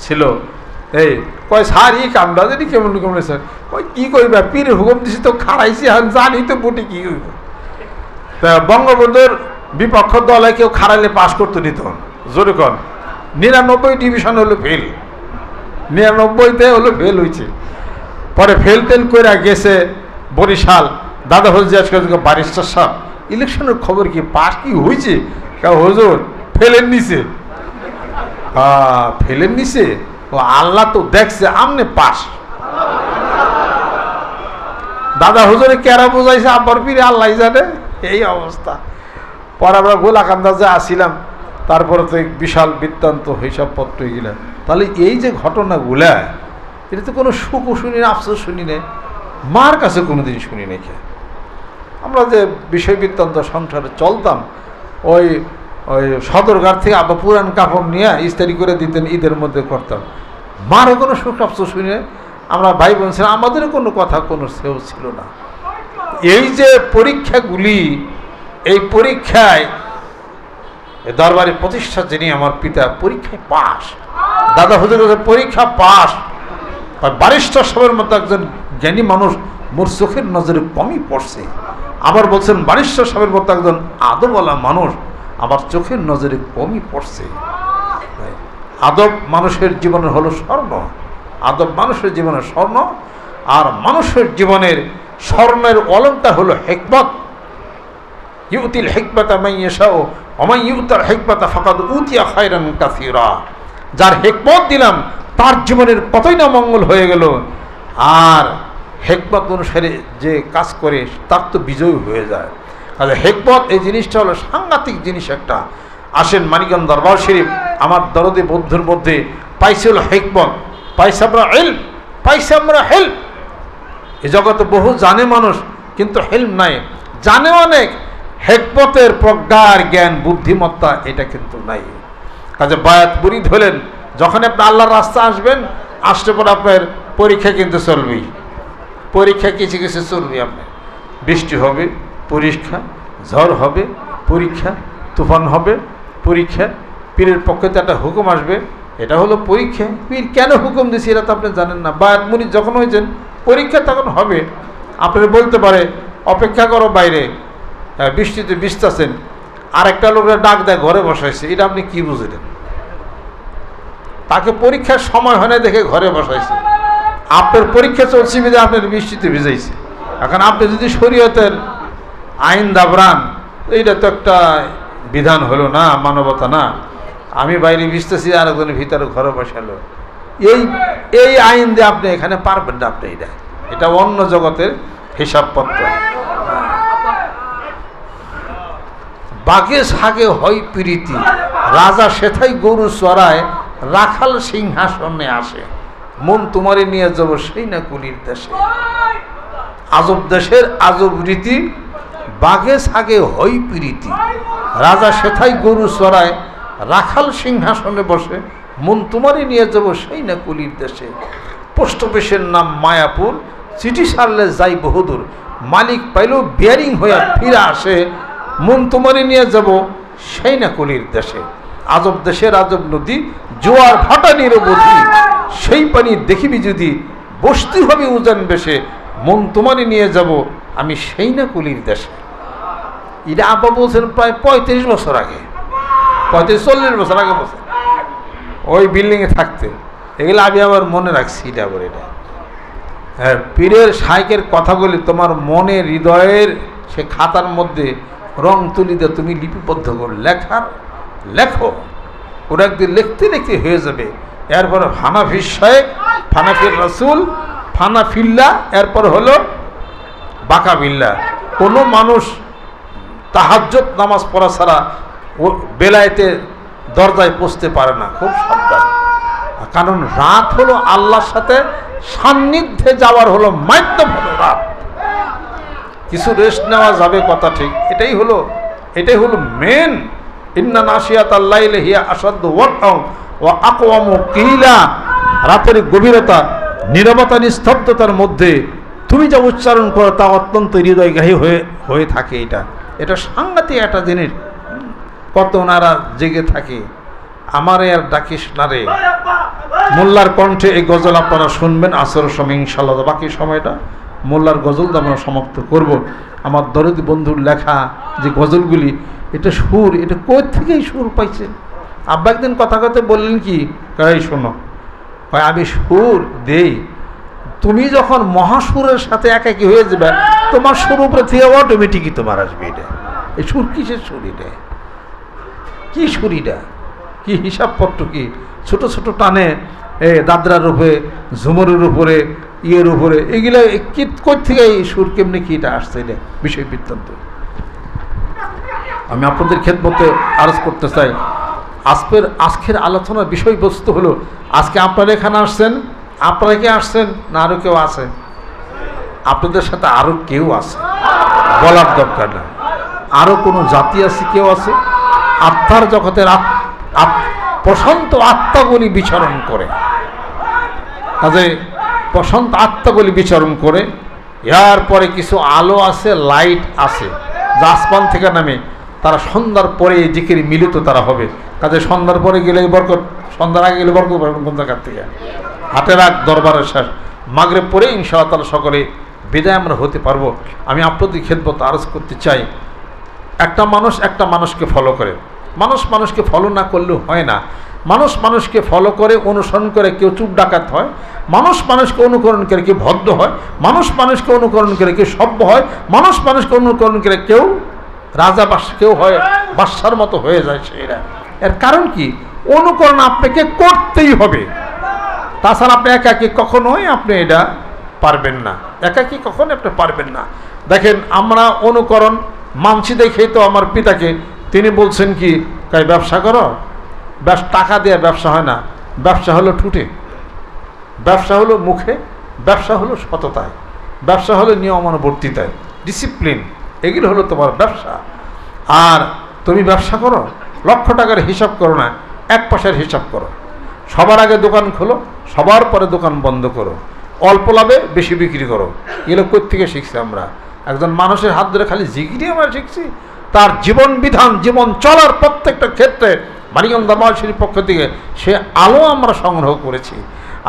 ছিল, এই কয় স্যার ই কামটা যদি কেমন কেমন স্যার ওই কী করবে, পীরের হুকুম দিছি তো খারাইছি, এখন জানি তো ভোটে কী হইব। তা বঙ্গবন্ধুর বিপক্ষ দলে কেউ খারাইলে পাশ করতে দিত জোরে কন, 99 ডিভিশন হলো ফেল, 99তে হলো ফেল হয়েছে। পরে ফেল টেল করে গেছে বরিশাল, দাদা হুজুর জিজ্ঞাসা করে ব্যারিস্টার সাহেব ইলেকশনের খবর কি, পাস কি হয়েছে? হুজুর ফেলের নিচে, ফেলের নিচে, ও আল্লাহ তো দেখছে আমনে পাস। দাদা হুজুরে কেরা বোঝাইছে আব্বার পীরে আল্লাহ জানে, এই অবস্থা। পরে আমরা গোলাকান্দা যে আসিলাম, তারপরে তো বিশাল বৃত্তান্ত হিসাবপত্র গেলাম। তাহলে এই যে ঘটনাগুলা, এটা তো কোনো সুখও শুনি না, আফসোস শুনি না, মার কাছে কোনোদিন শুনি নাই। আমরা যে বিষয় বৃত্তান্ত সংসারে চলতাম, ওই ওই সদরঘাট থেকে আবার পুরান কাপড় নিয়ে ইস্তারি করে দিতেন, ঈদের মধ্যে করতাম, মারও কোনো সুখ আফসোস শুনি না। আমরা ভাই বোন ছিলাম, আমাদেরও কোনো কথা কোনো সেও ছিল না। এই যে পরীক্ষাগুলি, এই পরীক্ষায় দরবারি প্রতিষ্ঠা যিনি আমার পিতা, পরীক্ষায় পাস, দাদা হুজুর পরীক্ষা পাস। ব্যারিস্টার সাহেবের মতো একজন জ্ঞানী মানুষ মোর চোখের নজরে কমই পড়ছে। আবার বলছেন ব্যারিস্টার সাহেবের মতো একজন আদবওয়ালা মানুষ আমার চোখের নজরে কমই পড়ছে। আদব মানুষের জীবনের হলো স্বর্ণ, আদব মানুষের জীবনের স্বর্ণ, আর মানুষের জীবনের স্বর্ণের অলংকার হলো হিকমত। ইউতিল হিকমাতা মান ইয়াশাউ ওয়া মান ইউতাল হিকমাতা ফাকাদ উতিয়া খায়রান কাসীরা। যার হিকমত দিলাম তার জীবনের কতই না মঙ্গল হয়ে গেল, আর হিকমত অনুসারে যে কাজ করে তার তো বিজয় হয়ে যায়। তাহলে হিকমত এই জিনিসটা হলো সাংঘাতিক জিনিস একটা। আসেন মানিকগঞ্জ দরবার শরীফ, আমার দরদে বন্ধুর মধ্যে পাইছে হলো হিকমত, পাইছে আমরা ইলম, পাইছে আমরা হেল্প। এই জগতে বহু জানে মানুষ কিন্তু হেল্প নাই, জানে অনেক, হিকমতের প্রজ্ঞার জ্ঞান বুদ্ধিমত্তা এটা কিন্তু নাই। কাজে বায়াত মুরিদ হলেন, যখন আপনি আল্লাহর রাস্তা আসবেন, আসলে পরে আপনার পরীক্ষা কিন্তু চলবেই, পরীক্ষা কিছু কিছু চলবে। আপনার বৃষ্টি হবে পরীক্ষা, ঝড় হবে পরীক্ষা, তুফান হবে পরীক্ষা, পীরের পক্ষে তো একটা হুকুম আসবে, এটা হলো পরীক্ষা। পীর কেন হুকুম দিয়েছে এটা তো আপনি জানেন না। বায়াত মুরিদ যখন হয়েছেন পরীক্ষা তখন হবে। আপনার বলতে পারে অপেক্ষা করো বাইরে, বৃষ্টিতে ভিজতেছেন, আরেকটা লোকের ডাক দেয় ঘরে বসাইছে, এটা আপনি কি বুঝলেন? তাকে পরীক্ষার সময় হয় না দেখে ঘরে বসাইছে, আপনার পরীক্ষা চলছে বিধে আপনার বৃষ্টিতে ভিজাইছে। এখন আপনি যদি শরীয়তের আইন দাবরান, এইটা তো একটা বিধান হলো না, মানবতা না। আমি বাইরে ভিজতেছি আর একজনের ভিতরে ঘরে বসালো, এই আইন দিয়ে আপনি এখানে পারবেন না। আপনি এটা অন্য জগতের হিসাবপত্র। বাঘে সাগে হয় প্রীতি, রাজা সেথাই গরু চড়ায়, রাখাল সিংহাসনে আসে, মন তোমারে নিয়ে যাব সেই না কুলির দেশে। আজব দেশের আজব রীতি, বাঘে সাগে হয় প্রীতি, রাজা সেথাই গরু চড়ায়, রাখাল সিংহাসনে বসে, মন তোমারে নিয়ে যাব সেই না কুলির দেশে। পোস্ট অফিসের নাম মায়াপুর, চিঠি সারলে যাই বহুদূর, মালিক পাইলেও বিয়ারিং হইয়া ফিরে আসে, মন তোমারে নিয়ে যাব সেই না কুলির দেশে। আজব দেশের আজব নদী, জোয়ার ভাটা নিরবধি, সেই পানি দেখিবি যদি বসতি হবে উজান বেশে, মন তোমারে নিয়ে যাব আমি সেই না কুলির দেশে। এটা আব্বা বলছেন প্রায় 35 বছর আগে, 35-40 বছর আগে বলছেন, ওই বিল্ডিংয়ে থাকতে। এগুলো আমি আবার মনে রাখছি। এটা আবার এটা হ্যাঁ, পীরের শাইকের কথাগুলি তোমার মনে হৃদয়ের সে খাতার মধ্যে রং তুলি দিয়ে তুমি লিপিবদ্ধ করো, লেখো, ওরা একদিন লিখতে লিখতে হয়ে যাবে। এরপর হানাফি শাইখ, ফানাফির রসুল, ফানাফিল্লা, এরপর হলো বাকাবিল্লা। কোনো মানুষ তাহাজ্জুদ নামাজ পড়া ছাড়া ও বেলায়েতে দরজায় পৌঁছতে পারে না। খুব সাবধান, কারণ রাত হলো আল্লাহর সাথে সান্নিধ্যে যাওয়ার হলো মাধ্যম, হলো রাত। কিছু রেস্ট নেওয়া যাবে কথা ঠিক, এটাই হলো মেন। ইন্না নাশিয়াতাল লাইলি হিয়া আশাদ্দু ওয়াতআন ওয়া আকওয়ামু কিলা, রাতের গভীরতা, নীরবতা, নিস্তব্ধতার মধ্যে তুমি যা উচ্চারণ করো তা অত্যন্ত হৃদয়গ্রাহী হয়ে থাকে। এটা সাংঘাতিক একটা জিনিস। কত ওনারা জেগে থাকে, আমারে আর ডাকিস না রে। মোল্লার কণ্ঠে এই গজল আপনারা শুনবেন আসরের সময় ইনশাআল্লাহ। বাকি সময়টা মোল্লার গজল আমরা সমাপ্ত করব। আমার দরদি বন্ধুর লেখা যে গজলগুলি, এটা সুর, এটা কই থেকেই সুর পাইছে। আব্বা একদিন কথা কথা বললেন কি, এই শোনো, আমি সুর দেই, তুমি যখন মহাসুরের সাথে একাকি হয়ে যাবে তোমার সুর উপরে থেকে অটোমেটিকই তোমার আসবে। এটা এই সুর কিসের সুর? এটা কি সুর? এটা কি হিসাবপত্র? কি ছোট ছোট টানে দাদরার উপরে, ঝুমরের উপরে, ইয়ের উপরে, এগুলো কই থেকে এই সুর, কেমনি কি এটা আসছে? এটা বিষয় বৃত্তান্ত আমি আপনাদের খেদমতে আরজ করতে চাই। আজকের আলোচনার বিষয়বস্তু হলো, আজকে আপনারা এখানে আসছেন, আপনারা কি আসছেন না আরও কেউ আছে? আপনাদের সাথে আরও কেউ আছে, বলার দরকার না। আরও কোনো জাতি আছে, কেউ আছে আত্মার জগতের প্রশান্ত আত্মাগুলি বিচরণ করে। কাজে প্রশান্ত আত্মাগুলি বিচরণ করে, এর পরে কিছু আলো আছে, লাইট আছে, যা আসমান থেকে নামে। তারা সন্ধ্যার পরে এই জিকির মিলিত তারা হবে। কাজে সন্ধ্যার পরে গেলে বরকত, সন্ধ্যার আগে গেলে বরকত পাবেন কোন জায়গার থেকে? হাটের আগ দরবারের শেষ, মাগরিব পরে ইনশাআল্লাহ তাআলা সকলে বিদায় আমরা হতে পারবো। আমি আপনাদের খেদমত আরজ করতে চাই, একটা মানুষকে ফলো করে, মানুষকে ফলো না করলেও হয় না। মানুষকে ফলো করে, অনুসরণ করে কেউ চুপ ডাকাত হয়, মানুষকে অনুকরণ করে কেউ ভদ্র হয়, মানুষকে অনুকরণ করে কেউ সভ্য হয়, মানুষকে অনুকরণ করে কেউ রাজা কেউ হয় বাদশার মতো হয়ে যায় সেরা। এর কারণ কি? অনুকরণ আপনাকে করতেই হবে, তাছাড়া আপনি একাকি কখনোই আপনি এটা পারবেন না। একাকি কখনো আপনি পারবেন না। দেখেন, আমরা অনুকরণ মানছি দেখেই তো আমার পিতাকে তিনি বলছেন কি, তাই ব্যবসা করো। টাকা দিয়ে ব্যবসা হয় না, ব্যবসা হলো ঠুটে, ব্যবসা হলো মুখে, ব্যবসা হলো সততায়, ব্যবসা হলো নিয়মানুবর্তিতায়, ডিসিপ্লিন, এগুলো হলো তোমার ব্যবসা। আর তুমি ব্যবসা করো, লক্ষ টাকার হিসাব করো না, এক পয়সার হিসাব করো। সবার আগে দোকান খোলো, সবার পরে দোকান বন্ধ করো, অল্প লাভে বেশি বিক্রি করো। এগুলো কোত্থেকে শিখছি আমরা? একজন মানুষের হাত ধরে খালি জিকিরই আমরা শিখছি? তার জীবন বিধান, জীবন চলার প্রত্যেকটা ক্ষেত্রে মানিকগঞ্জ দরবার শরীফের পক্ষ থেকে সে আলো আমরা সংগ্রহ করেছি।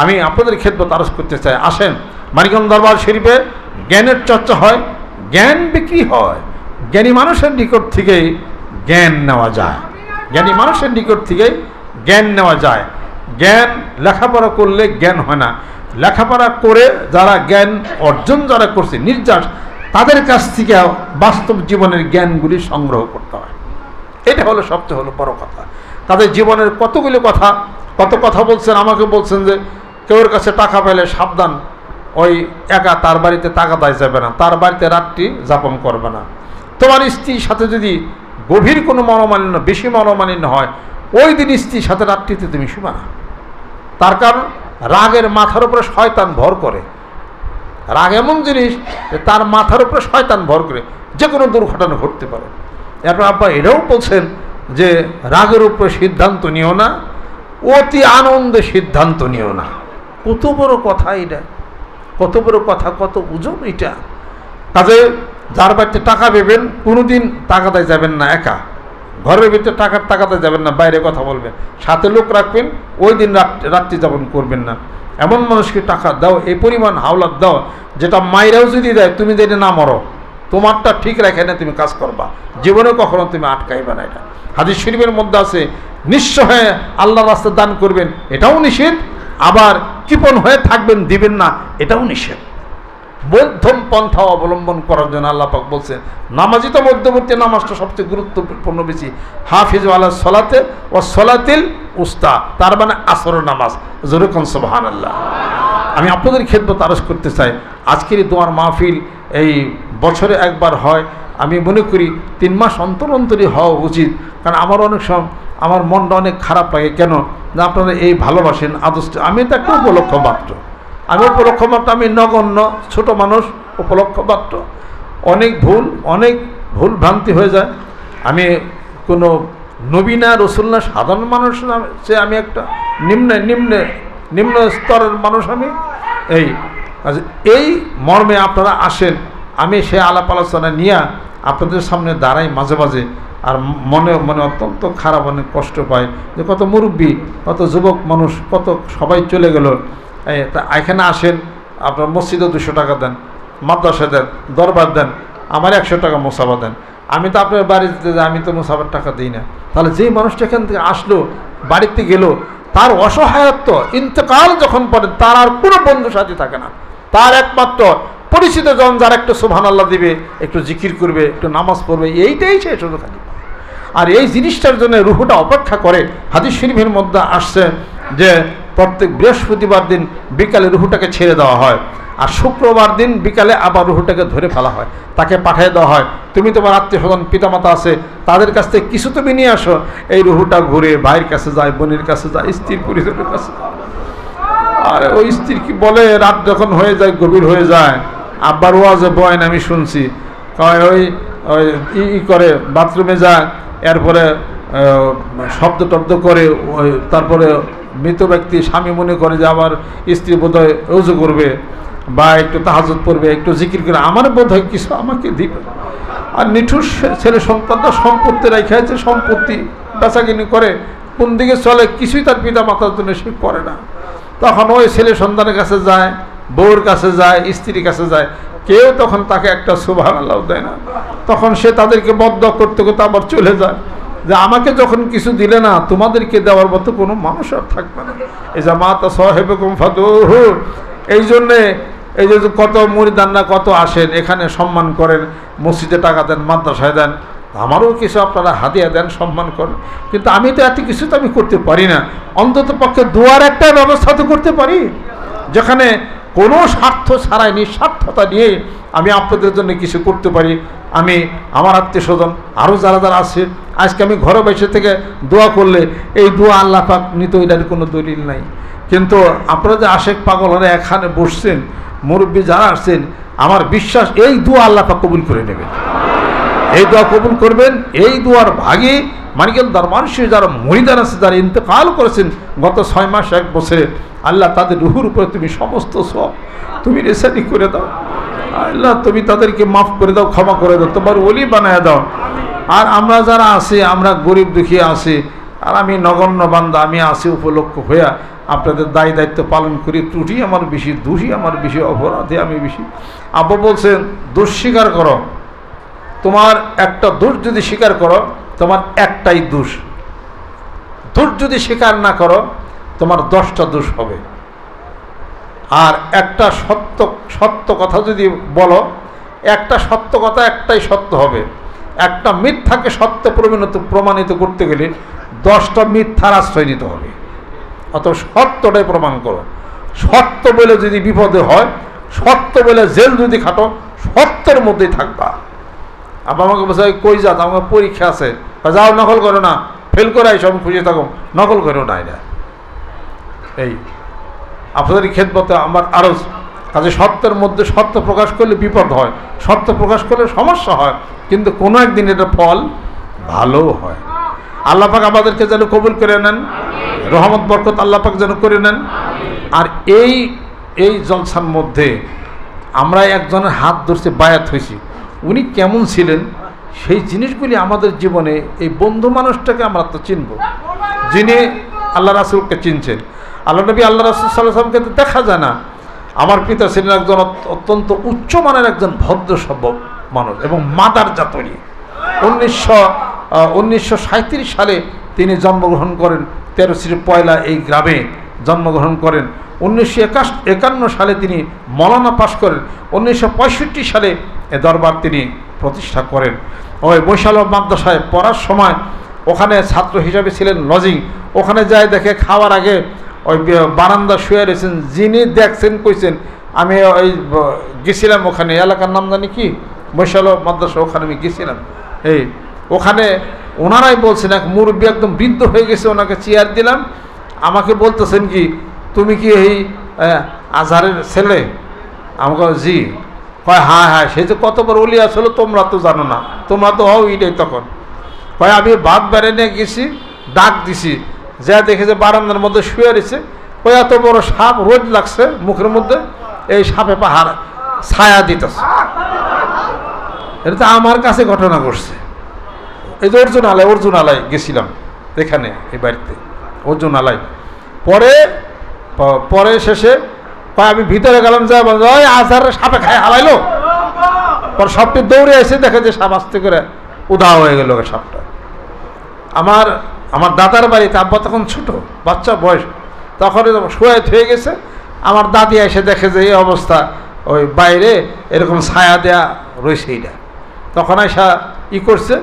আমি আপনাদের খেদমত আরজ করতে চাই, আসেন মানিকগঞ্জ দরবার শরীফে জ্ঞানের চর্চা হয়, জ্ঞান বিক্রি হয়। জ্ঞানী মানুষের নিকট থেকেই জ্ঞান নেওয়া যায়, জ্ঞানী মানুষের নিকট থেকেই জ্ঞান নেওয়া যায়। জ্ঞান লেখাপড়া করলে জ্ঞান হয় না, লেখাপড়া করে যারা জ্ঞান অর্জন যারা করছে নির্যাস, তাদের কাছ থেকে বাস্তব জীবনের জ্ঞানগুলি সংগ্রহ করতে হয়। এটা হলো সবচেয়ে বড় কথা। তাদের জীবনের কত কথা বলছেন, আমাকে বলছেন যে কেউর কাছে টাকা পেলে সাবধান, ওই একা তার বাড়িতে টাকা দেয় যাবে না, তার বাড়িতে রাত্রি যাপন করবে না। তোমার স্ত্রীর সাথে যদি গভীর কোনো মনোমালিন্য, বেশি মনোমালিন্য হয়, ওই দিন স্ত্রীর সাথে রাত্রিতে তুমি শুবা না। তার কারণ রাগের মাথার উপরে শয়তান ভর করে। রাগ এমন জিনিস যে তার মাথার উপরে শয়তান ভর করে যে কোনো দুর্ঘটনা ঘটতে পারে। এরপর আব্বা এটাও বলছেন যে রাগের উপরে সিদ্ধান্ত নিও না, অতি আনন্দে সিদ্ধান্ত নিও না। কত বড় কথা এটা, কত বড় কথা, কত ওজন এটা। কাজে যার বাড়িতে টাকা পেবেন কোনোদিন তাকাতে যাবেন না একা, ঘরের ভিতরে তাকাতে যাবেন না, বাইরে কথা বলবেন, সাথে লোক রাখবেন, ওই দিন রাত্রি যাপন করবেন না। এমন মানুষকে টাকা দাও, এই পরিমাণ হাওলাত দাও যেটা মায়েরাও যদি দেয় তুমি যেটা না মরো, তোমারটা ঠিক রেখে না তুমি কাজ করবা, জীবনে কখনো তুমি আটকাইবে না। এটা হাদিস শরীফের মধ্যে আছে, নিঃস্ব হয়ে আল্লাহর রাস্তায় দান করবেন, এটাও নিষেধ। আবার কৃপণ হয়ে থাকবেন, দিবেন না, এটাও নিষেধ। মধ্যম পন্থা অবলম্বন করার জন্য আল্লাহ পাক বলছেন, নামাজি তো মধ্যবর্তী নামাজটা সবচেয়ে গুরুত্বপূর্ণ বেশি। হাফিজ আলা সলাতে ও সলাতিল উস্তা, তার মানে আসর নামাজ। যেরকম সুবহানাল্লাহ। আমি আপনাদের খেদমত আরজ করতে চাই, আজকের এই দোয়ার মাহফিল এই বছরে একবার হয়। আমি মনে করি 3 মাস অন্তর অন্তরই হওয়া উচিত, কারণ আমার অনেক সময় আমার মনটা অনেক খারাপ লাগে। কেন না আপনারা এই ভালোবাসেন আদর্শ। আমি তো একটা উপলক্ষ মাত্র, আমি নগণ্য ছোট মানুষ, উপলক্ষ মাত্র। অনেক ভুল ভ্রান্তি হয়ে যায়। আমি কোনো নবী না, রসুল না, সাধারণ মানুষ না, সে আমি একটা নিম্নে নিম্ন স্তরের মানুষ আমি। এই মর্মে আপনারা আসেন, আমি সে আলাপ আলোচনা নিয়ে আপনাদের সামনে দাঁড়াই মাঝে মাঝে, আর মনে মনে অত্যন্ত খারাপ, অনেক কষ্ট পায় যে কত মুরব্বী, কত যুবক মানুষ, কত সবাই চলে গেল। তা এখানে আসেন, আপনার মসজিদে 200 টাকা দেন, মাদ্রাসা দেন, দরবার দেন, আমার 100 টাকা মোসাফা দেন। আমি তো আপনার বাড়িতে যাই, আমি তো মোসাফার টাকা দিই না। তাহলে যেই মানুষটা এখান থেকে আসলো, বাড়িতে গেল, তার অসহায়ত্ব ইন্তেকাল যখন পড়ে, তার আর কোনো বন্ধু সাথী থাকে না। তার একমাত্র পরিচিত জন যারা একটু সুবহানাল্লাহ দিবে, একটু জিকির করবে, একটু নামাজ পড়বে, এইটাই সে শুধু খালি। আর এই জিনিসটার জন্য রুহুটা অপেক্ষা করে। হাদিস শরীফের মধ্যে আসছে যে প্রত্যেক বৃহস্পতিবার দিন বিকালে রুহুটাকে ছেড়ে দেওয়া হয়, আর শুক্রবার দিন বিকালে আবার রুহুটাকে ধরে ফেলা হয়, তাকে পাঠিয়ে দেওয়া হয়, তুমি তোমার আত্মীয় স্বজন পিতামাতা আছে তাদের কাছ থেকে কিছু তুমি নিয়ে আসো। এই রুহুটা ঘুরে ভাইয়ের কাছে যায়, বোনের কাছে যায়, স্ত্রীর পরিজনের কাছে। আর ওই স্ত্রী কি বলে, রাত যখন হয়ে যায়, গভীর হয়ে যায়, আব্বার ওয়াজে বয়েন আমি শুনছি, ওই করে বাথরুমে যায়, এরপরে শব্দ টব্দ করে, তারপরে মৃত ব্যক্তি স্বামী মনে করে যে আমার স্ত্রী বোধহয় ওযু করবে বা একটু তাহাজ্জুদ পড়বে, একটু জিকির করে, আমার বোধহয় কিছু আমাকে দিবে। আর নিঠুর ছেলে সন্তানটা সম্পত্তি রেখে আছে, সম্পত্তি বেচাকিনি করে, কোন দিকে চলে কিছুই তার পিতা মাতার জন্য সে করে না। তখন ওই ছেলে সন্তানের কাছে যায়, বউর কাছে যায়, স্ত্রীর কাছে যায়, কেউ তখন তাকে একটা সুবহানাল্লাহ দেয় না। তখন সে তাদেরকে বদদোয়া করতে করতে আবার চলে যায় যে আমাকে যখন কিছু দিলে না, তোমাদেরকে দেওয়ার মতো কোনো মানুষ আর থাকবে না। এই যে মাতা সাহেবকুম ফাদুহু, এই জন্যে এই যে কত মুরিদানরা কত আসেন এখানে, সম্মান করেন, মসজিদে টাকা দেন, মাদ্রাসায় দেন, আমারও কিছু আপনারা হাদিয়া দেন, সম্মান করেন। কিন্তু আমি তো এত কিছু তো আমি করতে পারি না, অন্তত পক্ষে দোয়ার একটা ব্যবস্থা তো করতে পারি, যেখানে কোনো স্বার্থ ছাড়াই নিঃস্বার্থতা নিয়ে আমি আপনাদের জন্য কিছু করতে পারি। আমি আমার আত্মীয় স্বজন আরও যারা যারা আছে, আজকে আমি ঘরে বসে থেকে দোয়া করলে এই দোয়া আল্লাহ পাক নিত, এটার কোনো দলিল নাই। কিন্তু আপনারা যে আশেক পাগল হলে এখানে বসছেন, মুরব্বী যারা আসছেন, আমার বিশ্বাস এই দোয়া আল্লাহ পাক কবুল করে নেবেন, এই দোয়া কবুল করবেন। এই দোয়ার ভাগে মানিকেল দরবার শরীফ যারা মুরিদান আছে, যারা ইন্তেকাল করেছেন গত 6 মাস 1 বছরে, আল্লাহ তাদের রুহুর উপরে তুমি সমস্ত সব তুমি রেসানি করে দাও। আল্লাহ তুমি তাদেরকে মাফ করে দাও, ক্ষমা করে দাও, তোমার ওলি বানায় দাও। আর আমরা যারা আছি, আমরা গরিব দুঃখী আছি, আর আমি নগণ্য বান্দা, আমি আসি উপলক্ষ হইয়া আপনাদের দায়ী দায়িত্ব পালন করি। ত্রুটি আমার বেশি, দোষী আমার বেশি, অপরাধী আমি বেশি। আব্বা বলছেন দোষ স্বীকার করো, তোমার একটা দোষ যদি স্বীকার করো তোমার একটাই দোষ, দোষ যদি স্বীকার না করো তোমার 10টা দোষ হবে। আর একটা সত্য কথা যদি বলো, একটা সত্য কথা একটাই সত্য হবে। একটা মিথ্যাকে সত্য প্রমাণিত করতে গেলে 10টা মিথ্যার আশ্রয় নিতে হবে। অত সত্যটাই প্রমাণ করো। সত্য বলে যদি বিপদে হয়, সত্য বলে জেল যদি খাটো, সত্যের মধ্যেই থাকবা। আবার আমাকে বলছে কই যাত, আমাকে পরীক্ষা আছে, যাও নকল করো না, ফেল করে আইসো, আমি খুঁজে থাকো, নকল করো না। এটা এই আপনাদের খেদমতে আমার আরো কাজে সত্যের মধ্যে সত্য প্রকাশ করলে বিপদ হয়, সত্য প্রকাশ করলে সমস্যা হয়, কিন্তু কোনো একদিন এটা ফল ভালো হয়। আল্লাহ পাক আমাদেরকে যেন কবুল করে নেন, রহমত বরকত আল্লাহ পাক যেন করে নেন। আর এই জলসার মধ্যে আমরা একজনের হাত ধরছে, বায়াত হয়েছি, উনি কেমন ছিলেন সেই জিনিসগুলি আমাদের জীবনে, এই বন্ধু মানুষটাকে আমরা তো চিনব, যিনি আল্লাহ রাসূলকে চিনছেন। আল্লাহ নবী আল্লাহ রাসূল সাল্লাল্লাহু আলাইহি ওয়াসাল্লামকে তো দেখা যায় না। আমার পিতা ছিলেন একজন অত্যন্ত উচ্চমানের একজন ভদ্র সভ্য মানুষ এবং মাদার জাতরি। 1937 সালে তিনি জন্মগ্রহণ করেন, 13 এই গ্রামে জন্মগ্রহণ করেন। 1951 সালে তিনি মৌলানা পাশ করেন। 1965 সালে এ দরবার তিনি প্রতিষ্ঠা করেন। ওই বৈশালভ মাদ্রাসায় পড়ার সময় ওখানে ছাত্র হিসাবে ছিলেন লজিং, ওখানে যায় দেখে খাওয়ার আগে ওই বারান্দা শুয়ে রয়েছেন, যিনি দেখছেন কইছেন আমি ওই গেছিলাম ওখানে, এলাকার নাম জানি কি, বৈশালভ মাদ্রাসা, ওখানে আমি গেছিলাম। এই ওখানে ওনারাই বলছেন, এক মুরব্বী একদম বৃদ্ধ হয়ে গেছে, ওনাকে চেয়ার দিলাম, আমাকে বলতেছেন কি তুমি কি এই আজহারের ছেলে? আমাকে জি। কয় হ্যাঁ হ্যাঁ, সে যে কত বড় ওলি আসলে তোমরা তো জানো না, তোমরা তো হও এটাই। তখন কয় আমি বাদ বেড়ে নিয়ে গেছি, ডাক দিছি, যা দেখে যে বারান্দার মধ্যে শুয়ে রয়েছে, ওই এত বড় সাপ রোদ লাগছে মুখের মধ্যে, এই সাপে পাহাড় ছায়া দিতেছে। এটা তো আমার কাছে ঘটনা ঘটছে। এই যে অর্জুন আলাই গেছিলাম এখানে, এই বাড়িতে অর্জুন আলাই। পরে শেষে আমি ভিতরে গেলাম, যা ওই আজহারের সাপে খায় হারাইলো। পরে সাপটি দৌড়ে এসে দেখে যে সাপ আস্তে করে উধাও হয়ে গেল সাপটা। আমার দাদার বাড়িতে, আব্বা তখন ছোট বাচ্চা বয়স, তখন শুয়ে হয়ে গেছে। আমার দাদি এসে দেখে যে এই অবস্থা, ওই বাইরে এরকম ছায়া দেয়া রয়েছে। এইটা তখন এসা করছে,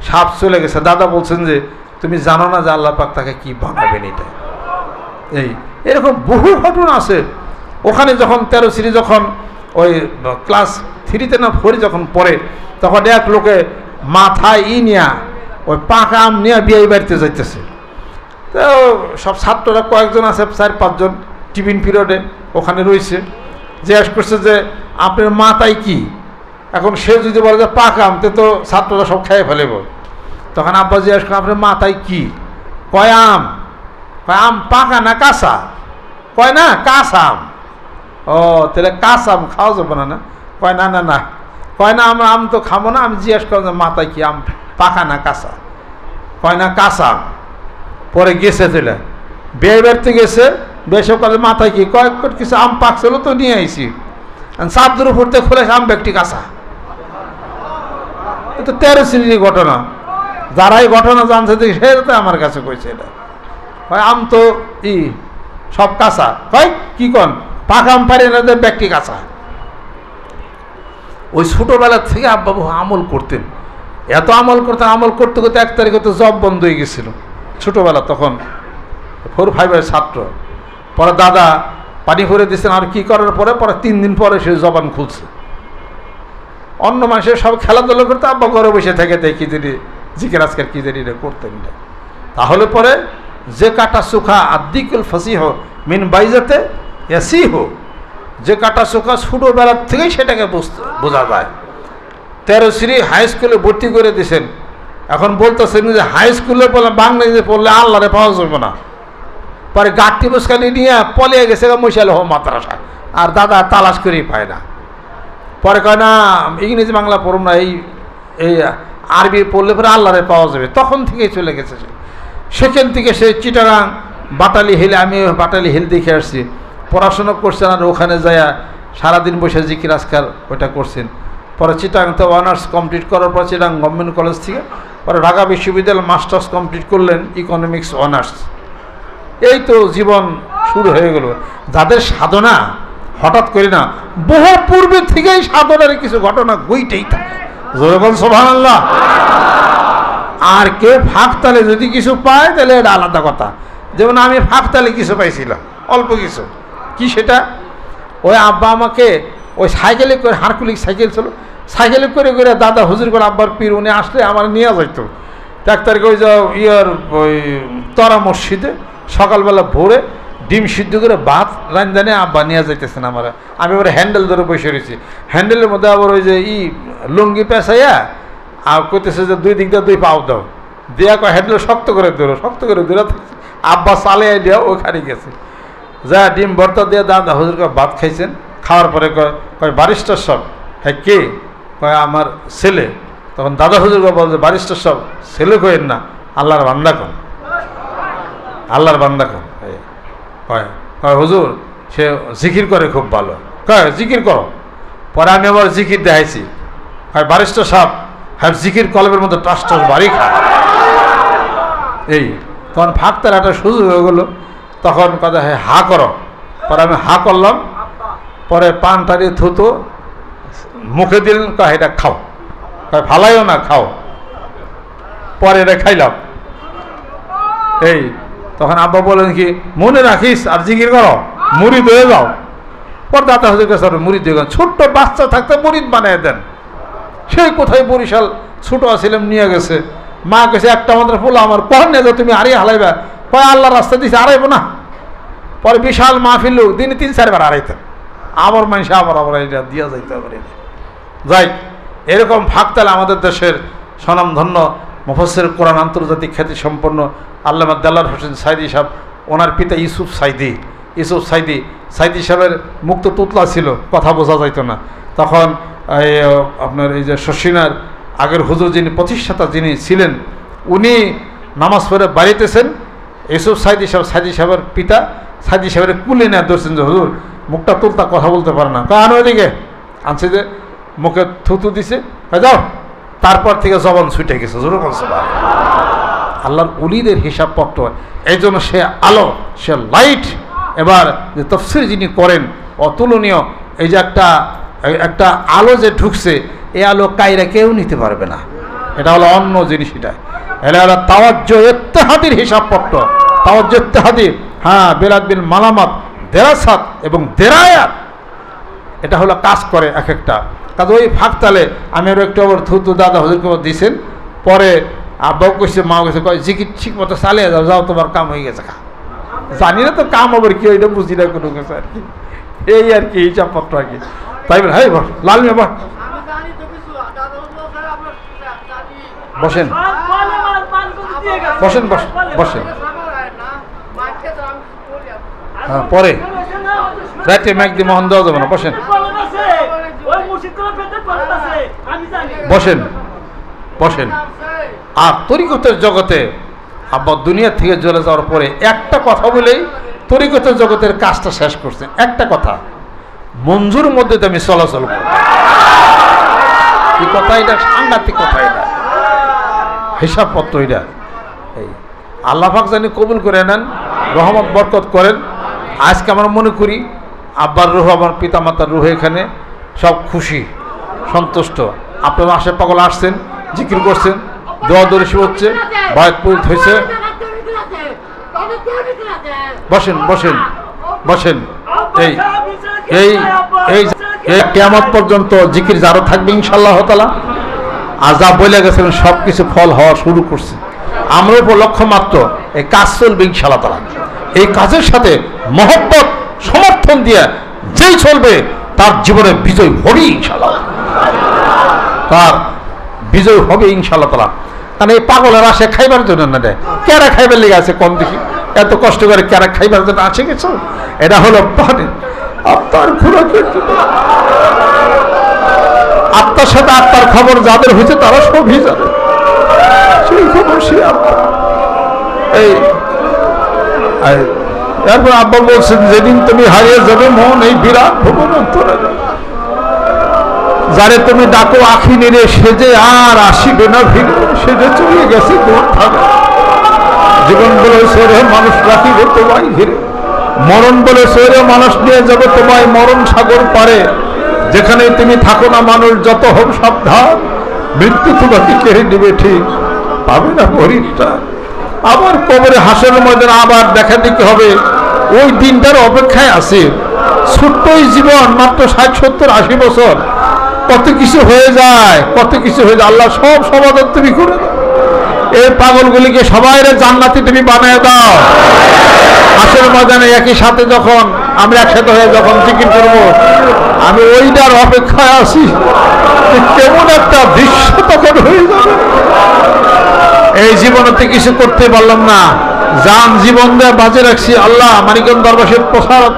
সাপ চলে গেছে। দাদা বলছেন যে তুমি জানো না যে আল্লাহ পাক তাকে কি বানাবেন। এটা এরকম বহু ঘটনা আছে। ওখানে যখন 13 শ্রেণী যখন ওই ক্লাস 3-তে না 4 যখন পড়ে, তখন এক লোকে মাথায় নিয়া ওই পাকা আম নিয়ে বিয়ে বাড়িতে যাইতেছে। তো সব ছাত্ররা কয়েকজন আছে, 4-5 জন টিফিন পিরিয়ডে ওখানে রয়েছে। জিজ্ঞেস করছে যে আপনার মাথায় কি? এখন সে যদি বলে যে পাকা আম, তো ছাত্ররা সব খেয়ে ফেলেব। তখন আব্বা জিজ্ঞেস করে আপনার মাথায় কি? কয় আম। কয় আম পাকা না কাঁচা? কয় না কাঁচা আম। ও তাহলে কাঁচা আম খাওয়া যাবে না? কয় না না না। কয় না আমরা আম তো খাবো না। আমি জিজ্ঞেস করলাম যে মাথায় কি, আম পাকা না কাঁচা? কয় না কাঁচা আম। পরে গেছে তাহলে বিয়ে বাড়িতে গেছে, বেশ সকালে মাথায় কি? কয়েক কিছু আম পাকছিল তো নিয়ে আইছি। চাদর উপর থেকে খুলে আম ব্যক্তি কাঁচা। এটা 13 শ্রেণীর ঘটনা। যারা এই ঘটনা জানছে সে তো আমার কাছে কইছে এটা। হয় আম তো সব কাঁচা। হয় কি কন পাকা আম পারি না, ব্যক্তি কাঁচা। ওই ছোটবেলার থেকে আব্বাবু আমল করতেন, এত আমল করতেন। আমল করতে করতে 1 তারিখে তো জব বন্ধ হয়ে গেছিল ছোটবেলা, তখন 4-5-এর ছাত্র। পরে দাদা পানি ভরে দিচ্ছেন, আর কি করার পরে 3 দিন পরে সে জবান খুলছে। অন্য মানুষের সব খেলাধুলা করতে, আব্বা ঘরে বসে থেকে দেখি যদি জিকির আজকের কি জানি করতেন না। তাহলে পরে যে কাটা সুখা আদিকুল ফাসিহ মিন বাইজাতে এসিহ, যে কাটা সুখা ছোটোবেলার থেকেই সেটাকে বোঝা যায়। 13 শ্রেণী হাই স্কুলে ভর্তি করে দিয়েছেন। এখন বলতেছেন যে হাই স্কুলে বলে বাংলাদেশে পড়লে আল্লাহরে পাওয়া যাবে না। পরে গাঠটি বসকালি নিয়ে পলিয়ে গেছে মশাল হো মাদ্রাসা, আর দাদা তালাশ করেই পায় না। পরে কয় না ইংরেজি বাংলা পড়ব না, এই আরবি পড়লে পরে আল্লাহরে পাওয়া যাবে। তখন থেকেই চলে গেছে সেখান থেকে সে চিটাগাং বাটালি হিল, আমি বাটালি হিল দেখে আসছি, পড়াশোনা করছেন। আর ওখানে যাইয়া সারাদিন বসে জিকির আজকার ওইটা করছেন। পরে চিটাগাংতে অনার্স কমপ্লিট করার পর চিটাগাং গভর্নমেন্ট কলেজ থেকে পরে ঢাকা বিশ্ববিদ্যালয় মাস্টার্স কমপ্লিট করলেন, ইকোনমিক্স অনার্স। এই তো জীবন শুরু হয়ে গেল। যাদের সাধনা হঠাৎ করে না, বহু পূর্বে থেকেই সাধনার কিছু ঘটনা গইতেই থাকে। যখন সুবহানাল্লাহ। আর কেউ ফাঁকতালে যদি কিছু পায় তাহলে এটা আলাদা কথা। যেমন আমি ফাঁকতালে কিছু পাইছিলাম, অল্প কিছু। কি সেটা? ওই আব্বা আমাকে ওই সাইকেলে করে, হারকুলিক সাইকেল ছিল, সাইকেলে করে করে দাদা হুজুর করে আব্বার পীর উনি আসলে আমার নিয়ে যাইতো। 1 তারিখে ওই যে ওই তরা মসজিদে সকালবেলা ভোরে ডিম সিদ্ধ করে ভাত রান্দানে আব্বা নিয়ে যাইতেছেন আমার। আমি আবার হ্যান্ডেল ধরে বসে রয়েছি। হ্যান্ডেলের মধ্যে আবার ওই যে লুঙ্গি পেঁচাইয়া আর কইতেছে যে 2 দিক দিয়ে 2 পাও দাও, দিয়া কয় হ্যান্ডেল শক্ত করে ধরে আব্বা চালে দিয়া ওখানে গেছে। যা ডিম ভর্তা দিয়ে দাদা হুজুর ভাত খাইছেন। খাওয়ার পরে কয় বারিস্টার সব। হ্যাঁ কে? কয় আমার ছেলে। তখন দাদা হুজুরকে বলছে বারিস্টার সব ছেলে কইেন না, আল্লাহর বান্দা কন, আল্লাহর বান্দা কন। কয় হুজুর সে জিকির করে খুব ভালো। কয় জিকির করো। পরে আমি আবার জিকির দেখাইছি। হয় বারিস্টার সাহেব হ্যাঁ জিকির কলবের মধ্যে টাস বাড়ি খায়। তখন ফাঁকতার একটা সুযোগ হয়ে গেলো। তখন কথা হ্যাঁ হা করো। পরে আমি হা করলাম। পরে পান টাড়িয়ে থুতো মুখে দিলেন। কয় এটা খাও। কয় ফালাইও না, খাও। পরে এটা খাইলাম। তখন আব্বা বলেন কি মনে রাখিস আর জিকির করো, মুরিদ হয়ে যাও। পর দাদা হুজুর কাছে মুরিদ হয়ে গেল। ছোট্ট বাচ্চা থাকতে মুরিদ বানিয়ে দেন। সেই কোথায় বরিশাল ছোট আসিলাম নিয়ে গেছে। মা গেছে একটা মাত্র ফুল আমার কখন নিয়ে যাও তুমি, হারিয়ে হালাইবা। কয় আল্লাহ রাস্তা দিছে হারাইবো না। পরে বিশাল মাহফিল, দিনে 3-4 বার হারাইতেন। আবার মানুষ আবার এটা দিয়া যাইতে পারে। যাই এরকম ফাঁকতাল আমাদের দেশের স্বনামধন্য মুফাসসির কোরআন আন্তর্জাতিক খ্যাতি সম্পন্ন আল্লামা দেলাওয়ার হোসেন সাইদি সাহেব, ওনার পিতা ইউসুফ সাইদি, ইউসুফ সাইদি সাহেবের মুক্ত তুতলা ছিল, কথা বোঝা যাইতো না। তখন আপনার এই যে শশিনার আগের হুজুর যিনি প্রতিষ্ঠাতা যিনি ছিলেন, উনি নামাজ পড়ে বাড়িতেছেন, ইউসুফ সাইদি সাহেবের পিতা সাইদি সাহেবের কুলে নেওয়া ধরছেন যে হুজুর মুখটা তুলতা, কথা বলতে পারে না, কারণ ওইদিকে আনছে যে মুখে থুতু দিছে, যাও। তারপর থেকে জবান ছুটে গেছে। জোরে বলছে আল্লাহর উলিদের হিসাবপত্র, এই জন্য সে আলো, সে লাইট। এবার যে তফসির যিনি করেন অতুলনীয়, এই যে একটা আলো যে ঢুকছে, এই আলো কায়রা কেউ নিতে পারবে না। এটা হলো অন্য জিনিস, এটা হলো তাওয়াজ্জুহ ইত্তেহাদির হিসাবপত্র, তাওয়াজ্জুহ ইত্তেহাদি। হ্যাঁ, বেলাদ বিল মালামাত, দেরাসাত এবং দেরায়াত, এটা হলো কাজ করে এক একটা কাজ। ওই ফাঁকতালে আমি আরও একটু আবার থুতু দাদা হুজুরকে দিয়েছেন, পরে আব্বাও কইছে, মাও গেছে, কয় জিকির ঠিক মতো চালিয়ে যাও, যাও তোমার কাম হয়ে গেছে। জানি না তো কাম আবার কি, ওইটা বুঝি না কোনো কিছু আর কি, এই আর কি হিসাবপত্র আর কি। তাই বলে হ্যাঁ বস লাল মেয়ে বস, বসেন বসেন বসেন। হ্যাঁ, পরে রাতে ম্যাগদি মোহন দেওয়া যাবে না, বসেন বসেন বসেন। আর তরিকতের জগতে আব্বা দুনিয়া থেকে চলে যাওয়ার পরে একটা কথা বলেই তরিকতের জগতের কাজটা শেষ করছেন। একটা কথা, মঞ্জুর মধ্যে তো আমি চলাচল করি। এই কথা, এটা সাংঘাতিক কথা, এটা হিসাবপত্র। এটা এই আল্লাহ পাক জানি কবুল করে নেন, রহমত বরকত করেন। আজকে আমরা মনে করি আব্বার রুহ, আমার পিতা মাতার রুহ এখানে সব খুশি সন্তুষ্ট। আপনারা আশে পাগল আসছেন, জিকির করছেন, দোয়া দরিশি হচ্ছে, বায়াত পরিত হয়েছে। বসেন বসেন বসেন। এই এই এই কিয়ামত পর্যন্ত জিকির যারও থাকবে ইনশাআল্লাহ তাআলা। আর যা বলে গেছেন সব কিছু ফল হওয়া শুরু করছে। আমরা উপর লক্ষ্য মাত্র এই কাজ চলবে ইনশাআল্লাহ তাআলা। এই কাজের সাথে মহব্বত সমর্থন দিয়ে যেই চলবে তার জীবনে বিজয় হবে ইনশাআল্লাহ, তার বিজয় হবে ইনশাআল্লাহ তাআলা। কারণ এই পাগলের আসে খাইবার জন্য না, দেয় ক্যারা খাইবার লেগে আছে কম দেখি, এত কষ্ট করে ক্যারা খাইবার জন্য আছে কিছু। এটা হলো আত্মার খোরাকের জন্য। আত্মার সাথে আত্মার খবর যাদের হয়েছে তারা সবই জানে, সেই খবর সে আত্মা। এই এরপর আব্বা বলছেন, যেদিন তুমি হারিয়ে যাবে মন এই বিরাট ভুবন অন্তরে, যারে তুমি ডাকো আখি নিরে সেজে আর আসিবে না ভিড়ে, সেজে চলে গেছে দূর থাকে। জীবন বলে সরে মানুষ রাখিবে তোমায় ঘিরে, মরণ বলে সরে মানুষ নিয়ে যাবে তোমায় মরণ সাগর পারে। যেখানে তুমি থাকো না মানুষ যত হোক সাবধান, মৃত্যু তোমাকে কেড়ে নিবে ঠিক, পাবে না পরিত্রাণ। আবার কবরে হাসরের ময়দানে আবার দেখা দিতে হবে, ওই দিনটার অপেক্ষায় আছে। ছোট্টই জীবন, মাত্র 60-70-80 বছর, কত কিছু হয়ে যায়, কত কিছু হয়ে যায়। আল্লাহ সব সমাধান তুমি করে দাও। এই পাগলগুলিকে সবাই জান্নাতি তুমি বানিয়ে দাও। হাসরের ময়দানে একই সাথে যখন আমরা একসাথে হয়ে যখন জিকির করবো, আমি ওইটার অপেক্ষায় আছি, কেমন একটা দৃশ্য তখন হয়ে যাবে। এই জীবনেতে কিছু করতে পারলাম না, জান জীবন দিয়ে বাজে রাখছি। আল্লাহ মানিকগঞ্জ দরবারের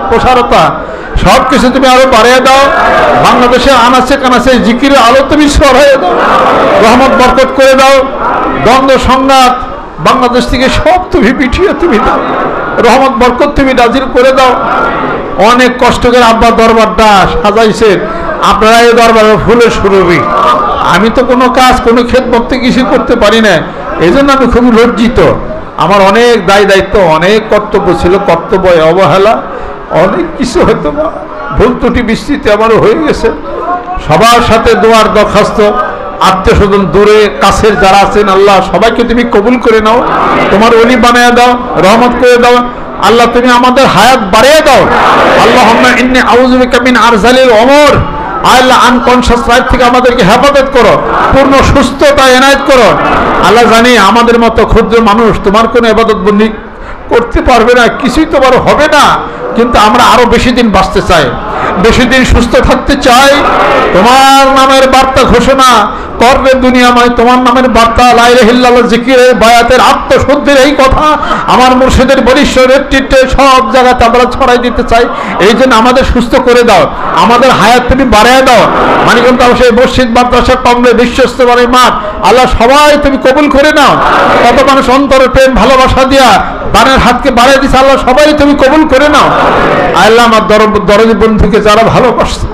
প্রসারতা সব কিছু তুমি আরো বাড়িয়ে দাও। বাংলাদেশে আনাচে কানাচে জিকিরের আলো তুমি ছড়াইয়ে দাও, রহমত বরকত করে দাও। দ্বন্দ্ব সংঘাত বাংলাদেশ থেকে সব তুমি পিঠিয়ে তুমি দাও, রহমত বরকত তুমি নাজিল করে দাও। অনেক কষ্ট করে আব্বা দরবারটা সাজাইছেন, আপনারা এই দরবারের ফুলের সুরভি। আমি তো কোনো কাজ কোনো খেদমত কিছু করতে পারি না, এই জন্য আমি খুবই লজ্জিত। আমার অনেক দায়িত্ব, অনেক কর্তব্য ছিল, কর্তব্য অবহেলা, অনেক কিছু হয়তো ভুল ত্রুটি বিস্তৃতি আমারও হয়ে গেছে। সবার সাথে দোয়ার দরখাস্ত, আত্মীয় স্বজন দূরে কাছের যারা আছেন, আল্লাহ সবাইকে তুমি কবুল করে নাও, তোমার ওলি বানিয়ে দাও, রহমত করে দাও। আল্লাহ তুমি আমাদের হায়াত বাড়িয়ে দাও। আল্লাহুম্মা ইন্নী আউযু বিকা মিন আরজালিল উমর, আল্লাহ আনকনশাস লাইফ থেকে আমাদেরকে হেফাজত করো, পূর্ণ সুস্থতা এনায়েত করো। আল্লাহ জানি আমাদের মতো ক্ষুদ্র মানুষ তোমার কোনো ইবাদত বন্দি করতে পারবে না, কিছুই তোমার হবে না। কিন্তু আমরা আরো বেশি দিন বাঁচতে চাই, বেশি দিন সুস্থ থাকতে চাই। তোমার নামের বার্তা ঘোষণা করবে দুনিয়াময়, তোমার নামের বার্তা লা ইলাহা ইল্লাল্লাহ জিকিরের বায়াতের আত্মশুদ্ধির এই কথা আমার মুর্শিদের বলিষ্ঠ নেতৃত্বে সব জায়গাতে আমরা ছড়াই দিতে চাই। এই জন্য আমাদের সুস্থ করে দাও, আমাদের হায়াত তুমি বাড়ায় দাও। মানিকগঞ্জ সেই মসজিদ মাদ্রাসা কমরে বিশ্বস্ত মানে মাঠ আল্লাহ সবাই তুমি কবুল করে নাও। কত মানুষ অন্তরে প্রেম ভালোবাসা দিয়া বানের হাতকে বাড়িয়ে দিচ্ছে, আল্লাহ সবাই তুমি কবুল করে নাও। আল্লাহ আমার দরদি বন্ধুকে যারা ভালোবাসছে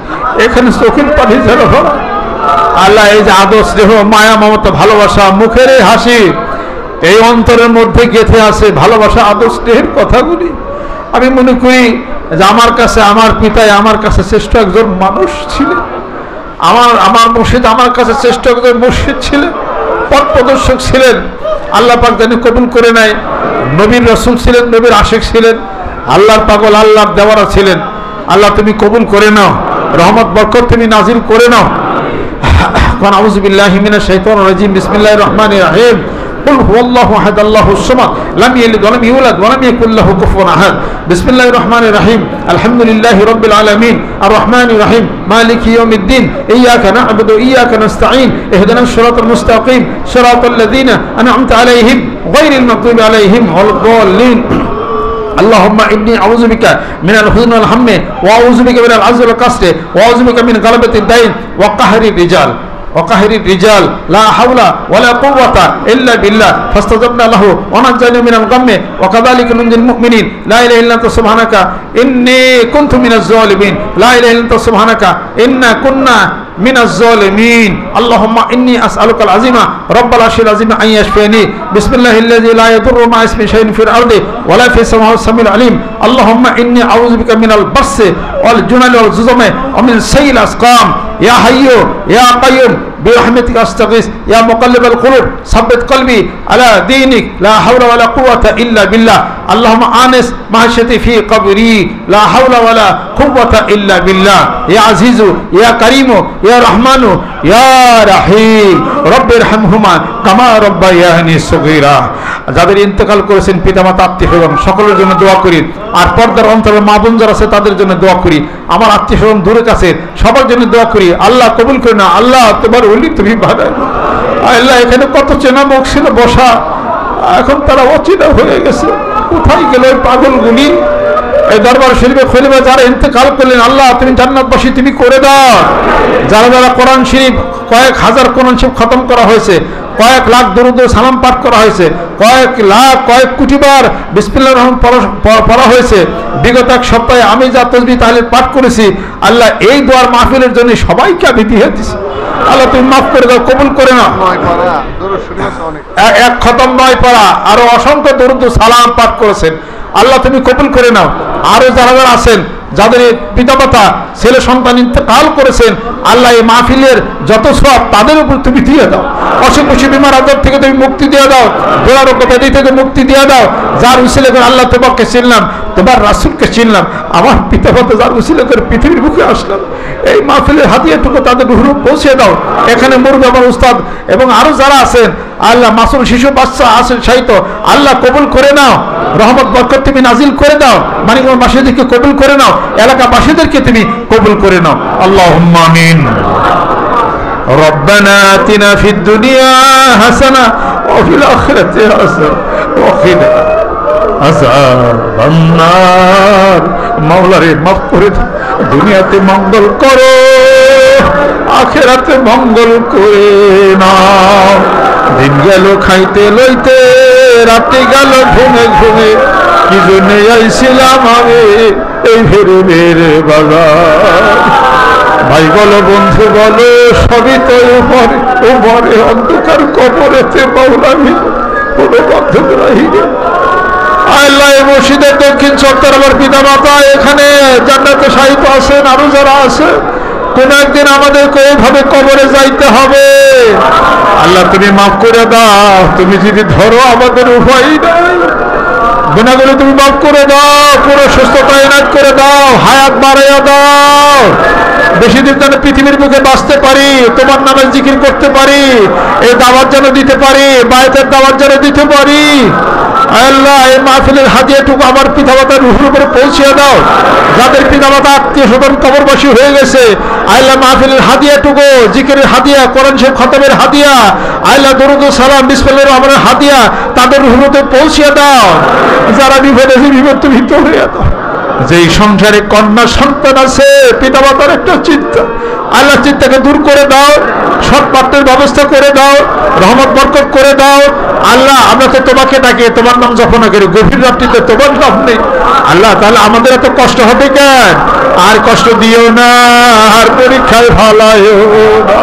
এখানে চোখের পানি যারা ভরা, আল্লাহ এই যে আদর স্নেহ মায়া মমতা ভালোবাসা মুখের এই হাসি এই অন্তরের মধ্যে গেঁথে আছে ভালোবাসা আদর স্নেহের কথাগুলি, আমি মনে করি যে আমার কাছে আমার পিতাই আমার কাছে শ্রেষ্ঠ একজন মানুষ ছিলেন, আমার মুর্শিদ আমার কাছে শ্রেষ্ঠ একজন মুর্শিদ ছিলেন, পথ প্রদর্শক ছিলেন। আল্লাহ পাক জানি কবুল করে নাই। নবীর রসুল ছিলেন, নবীর আশিক ছিলেন, আল্লাহর পাগল আল্লাহর দেওয়ারা ছিলেন। আল্লাহ তুমি কবুল করে নাও, রহমত বরকত তুমি নাজিল করে নাও। কোন আউযু বিল্লাহি মিনাশ শাইতানির রাজিম, বিসমিল্লাহির রহমানির রহিম। قل هو الله احد الله الصمد لم يلد ولم يولد ولم يكن له كفوا احد بسم الله الرحمن الرحيم الحمد لله رب العالمين الرحمن الرحيم مالك يوم الدين اياك نعبد واياك نستعين اهدنا الصراط المستقيم صراط الذين انعمت عليهم غير المغضوب عليهم ولا الضالين اللهم إني أعوذ بك من الحزن والهم وأعوذ بك من العجز والكسل وأعوذ بك من غلبة الدين وقهر الرجال لا حول ولا قوة إلا بالله فاستجبنا له ونجاني من الغم وكذلك ننجي المؤمنين لا إله إلا أنت سبحانك إني كنت من الظالمين لا إله إلا أنت سبحانك إنا كنا من الظالمين اللهم إني أسألك العظيم رب العرش العظيم أن يشفيني بسم الله الذي لا يضر مع اسمه شيء في الأرض ولا في السماء السميع العليم اللهم إني أعوذ بك من البرص والجنون والجذام ومن سيء الأسقام يا حي يا قيوم برحمتك أستغيث يا مقلب القلوب ثبت قلبي على دينك لا حول ولا قوة إلا بالله اللهم آنس معيشتي في قبري لا حول ولا قوة إلا بالله يا عزيز يا كريم يا رحمن يا رحيم رب ارحمهما كما ربياني صغيرا যাদের ইন্তেকাল করেছেন পিতামাতা আত্মীয়স্বজন সকলের জন্য দোয়া করি, আর পর্দার অন্তরে মা বোন যারা আছে তাদের জন্য দোয়া করি, আমার আত্মীয়স্বজন দূরে কাছে সবার জন্য দোয়া করি। আল্লাহ কবুল করে না, আল্লাহ তোমার ওলি তুমি ভালো। আল্লাহ এখানে কত চেনা মুখ ছিল বসা, এখন তারা অচেনা হয়ে গেছে, কোথায় গেল ওই পাগলগুলি? এই দরবার শরীফে খলিফা যারা ইন্তেকাল করলেন আল্লাহ তুমি জান্নাতবাসী তুমি করে দাও। যারা যারা কোরআন শরীফ কয়েক হাজার কোরআন শরীফ খতম করা হয়েছে, কয়েক লাখ দরুদ সালাম পাঠ করা হয়েছে, কয়েক কোটি বার বিসমিল্লাহির রহমান পড়া হয়েছে, বিগত এক সপ্তাহে আমি যা তাসবিহ তাহলিল পাঠ করেছি আল্লাহ এই দোয়ার মাহফিলের জন্য সবাইকে আমি দিয়ে দিছি। আল্লাহ তুমি মাফ করে দাও, কবুল করে নাও। এক খতম 9 পারা আরো অসংখ্য দরুদ সালাম পাঠ করেছেন, আল্লাহ তুমি কবুল করে নাও। আরো যারা যারা আছেন যাদের পিতামাতা ছেলে সন্তান ইন্তেকাল করেছেন আল্লাহ এই মাহফিলের যত সওয়াব তাদের উপর তুমি দিয়ে দাও। অসুখ বিমার আজাব থেকে তুমি মুক্তি দিয়ে দাও, দুরারোগ্য ব্যাধি থেকে মুক্তি দিয়ে দাও। যার উসিলা করে আল্লাহ তোমাকে চিনলাম, তোমার রাসূলকে চিনলাম, আমার পিতামাতা যার উসিলা করে পৃথিবীর বুকে আসলাম, এই মাহফিলের হাদিয়াটুকু তাদের রুহে পৌঁছে দাও। এখানে মুরব্বি আমার উস্তাদ এবং আরো যারা আছেন আল্লাহ মাসুম শিশু বাচ্চা আছেন সাহিত্য আল্লাহ কবুল করে নাও, রহমত বরকত তুমি নাজিল করে দাও, মানিকগঞ্জ বাসীদেরকে কবুল করে নাও, এলাকাবাসীদেরকে তুমি কবুল করে নাও। আল্লাহুম্মা আমিন। রব্বানা আতিনা ফিদ দুনিয়া হাসানা ওয়া ফিল আখিরাতি হাসানা ওয়া কিনা আযাবান নার। মাওলা রে মাফ করে দাও, দুনিয়াতে মঙ্গল করো, আখিরাতে মঙ্গল করে নাও। দিন গেল খাইতে লইতে, রাতে গেল ঘুমে ঘুমে, কি জন্যে আইছিলাম আমি এই ভেরে ভেরে বাজার। ভাই বলো বন্ধু বলো সবই তো উপরে উপরে অন্ধকার কবরেতে মাওলামি কোনো বন্ধক রাহিনি। আল্লাহ মসজিদের দক্ষিণ চত্বর আমার পিতা মাতা এখানে জান্নাতে শায়িত আছেন, আরো যারা আছে কোন একদিন আমাদেরকে এইভাবে কবরে যাইতে হবে। আল্লাহ তুমি মাফ করে দাও, তুমি যদি ধরো আমাদের উপায় নাই, গুনাহগুলো তুমি মাফ করে দাও, পুরো সুস্থতা এনায়েত করে দাও, হায়াত বাড়াইয়া দাও, বেশি দিন যেন পৃথিবীর মুখে বাঁচতে পারি, তোমার নামে জিকির করতে পারি, এই দাওয়াত যেন দিতে পারি, বায়তের দাওয়াত যেন দিতে পারি। আল্লাহ এই মাহফিলের হাদিয়াটুকু আমার পিতামাতার রুহের উপরে পৌঁছে দাও। যাদের পিতামাতা আত্মীয় স্বজন কবরবাসী হয়ে গেছে, আল্লাহ মাহফিলের হাদিয়াটুকু, জিকিরের হাদিয়া, কোরআন শরীফ খতমের হাদিয়া, আল্লাহ দরুদ ও সালাম বিসমিল্লাহির রহমানির রহিম হাদিয়া তাদের রুহের উপরে পৌঁছে দাও। যারা বিপদে আছে বিপদ তুমি হয়ে দাও। যেই সংসারে কন্যা সন্তান আছে, পিতামাতার একটা চিন্তা, আল্লাহ চিন্তাকে দূর করে দাও, সৎ পাত্রের ব্যবস্থা করে দাও, রহমত বরকত করে দাও। আল্লাহ আমরা তো তোমাকে ডাকি, তোমার নাম যখন করি, গভীর রাত্রিতে তোমার নাম নেই আল্লাহ, তাহলে আমাদের এত কষ্ট হবে কেন? আর কষ্ট দিও না, আর পরীক্ষায় ভালায়ও না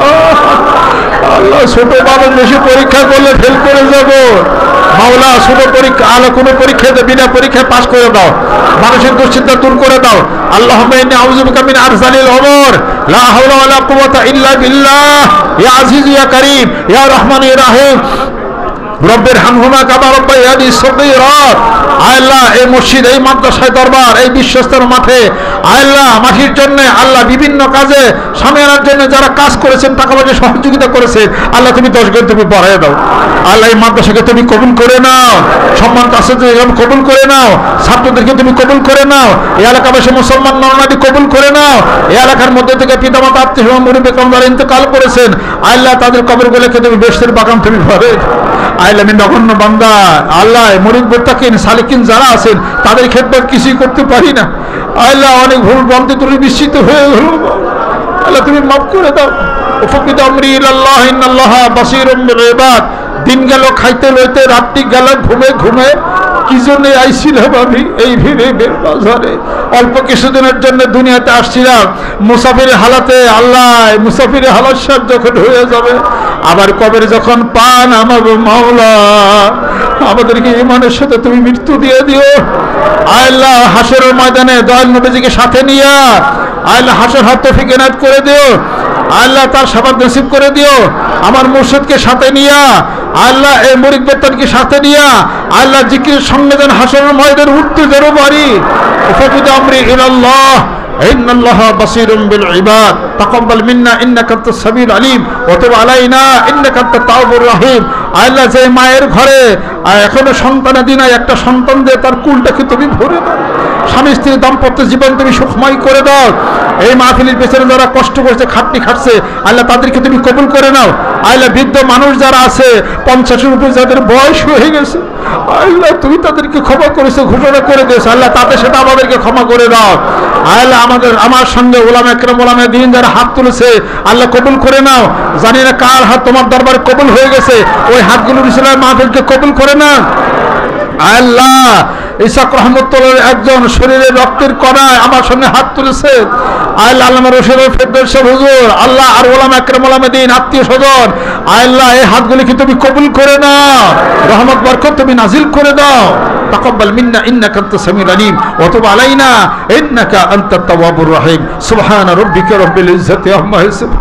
আল্লাহ। ছোট মানুষ বেশি পরীক্ষা করলে ফেল করে যাব মাওলা। ছোট পরীক্ষা আল্লাহ, কোনো পরীক্ষাতে বিনা পরীক্ষায় পাস করে দাও, মানুষের দুশ্চিন্তা দূর করে দাও। আল্লাহুম্মা ইন্নী আউযু বিকা মিন আরযালিল উমুর লা হাওলা ওয়ালা কুওয়াতা ইল্লা বিল্লাহ ইয়া আজিজ ইয়া কারীম ইয়া রহমান ইয়া রহিম রব্বির হামহুমা কামা রাব্বায়ানি সগীরা। আল্লাহ এই মসজিদ, এই মাদ্রাসায় দরবার, এই বিশ্বস্তের মাঠে আল্লাহ মাটির জন্য আল্লাহ বিভিন্ন কাজে সামনে আনার জন্য যারা কাজ করেছেন, টাকা পয়সা সহযোগিতা করেছেন, আল্লাহ তুমি 10 গুণ তুমি বাড়ায় দাও। আল্লাহ এই মাদ্রাসাকে তুমি কবুল করে নাও, সম্মান কাছে কবুল করে নাও, ছাত্রদেরকে তুমি কবুল করে নাও, এই এলাকাবাসী মুসলমান নরনারী কবুল করে নাও। এই এলাকার মধ্যে থেকে পিতামাতা আত্মীয় স্বজন মুরব্বি কম যারা ইন্তেকাল করেছেন, আল্লাহ তাদের কবরগুলোকে তুমি বেহেশতের বাগান তুমি ভরে আল্লাহ। আমি নগণ্য বান্দা আল্লাহ, মুরিদ মুত্তাকিন সালিকিন যারা আছেন তাদের খেদমত কিছুই করতে পারি না আল্লাহ। অনেক ভুল ভ্রান্তি তুমি নিশ্চিত হয়ে গেল আল্লাহ, তুমি মাফ করে দাও। উফকিদ আমরি ইলাল্লাহ ইন্নাল্লাহ বাসীরুম বিল ইবাদ। দিন গেল খাইতে লইতে, রাত্রি গেল ঘুমে ঘুমে, কি জন্য আইছিলাম আমি এই ভিড়ে বাজারে? অল্প কিছুদিনের জন্য দুনিয়াতে আসছিলাম মুসাফির হালাতে। আল্লাহ মুসাফির হালাত সাথ যখন হয়ে যাবে, আবার কবরে যখন পান আমার মাওলা, আমাদেরকে ঈমানের সাথে তুমি মৃত্যু দিয়ে দিও আল্লাহ। হাসরের ময়দানে দয়াল নবীজিকে সাথে নিয়া আল্লাহ হাসর হাত তৌফিক এনায়েত করে দিও আল্লাহ, তার শাফাত নসিব করে দিও। আমার মুর্শিদকে সাথে নিয়া আল্লাহ, এই মুরিদ বেতনকে সাথে নিয়া আল্লাহ জিকির সঙ্গে যেন হাসরের ময়দানে উঠতে যেন পারি। উফকিদ আমরি ইলাল্লাহ ইন্নাল্লাহা বাসীরুম বিল ইবাদ তাকাব্বাল মিন্না ইন্নাকা আনতাস সামিউল আলিম ওয়া তুব আলাইনা ইন্নাকা আনতাত তাওয়াবুর রহিম। আল্লাহ যে মায়ের ঘরে এখনো সন্তানাদি নাই, একটা সন্তান দিয়ে তার কুলটাকে তুমি ভরে দাও, স্বামী স্ত্রীর দাম্পত্য জীবন তুমি সুখময় করে দাও। এই মাহফিলের পেছনে যারা কষ্ট করছে, খাটনি খাটছে আল্লাহ তাদেরকে তুমি কবুল করে নাও আল্লাহ। বৃদ্ধ মানুষ যারা আছে 50-এর উপরে যাদের বয়স হয়ে গেছে আল্লাহ, তুমি তাদেরকে ক্ষমা করেছো, ঘোষণা করে দিয়েছো আল্লাহ, তাদের সেটা আমাদেরকে ক্ষমা করে দাও আল্লাহ। আমার সঙ্গে ওলামা একরাম ওলামা দ্বীন যারা হাত তুলেছে আল্লাহ কবুল করে নাও। জানি না কার হাত তোমার দরবারে কবুল হয়ে গেছে, ওই হাতগুলোর ইসলাম মাহফিলকে কবুল করে নাও আল্লাহ। ইসাক রহমতুল্লাহ একজন শরীরের রক্তের কণায় আমার সামনে হাত তুলেছে আল্লাহ। আল্লামা রশিদ ফেরদৌস হুজুর আল্লাহ, আর ওলামা একরাম ওলামা দ্বীন আত্মীয় স্বজন আল্লাহ, এই হাতগুলিকে তুমি কবুল করে নাও, রহমত বরকত তুমি নাজিল করে দাও। তাকাব্বাল মিন্না ইন্নাকা আনতাস সামিউল আলিম ওয়া তুব আলাইনা ইন্নাকা আনতাত তাওয়াবুর রহিম। সুবহানা রাব্বিকা রাব্বিল ইজ্জাতি আম্মা ইয়াসিফুন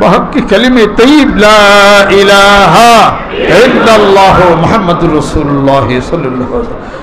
বিহাক্কি কালিমে তাইয়্যিব লা ইলাহা ইল্লাল্লাহু মুহাম্মাদুর রাসূলুল্লাহ সাল্লাল্লাহু আলাইহি ওয়াসাল্লাম।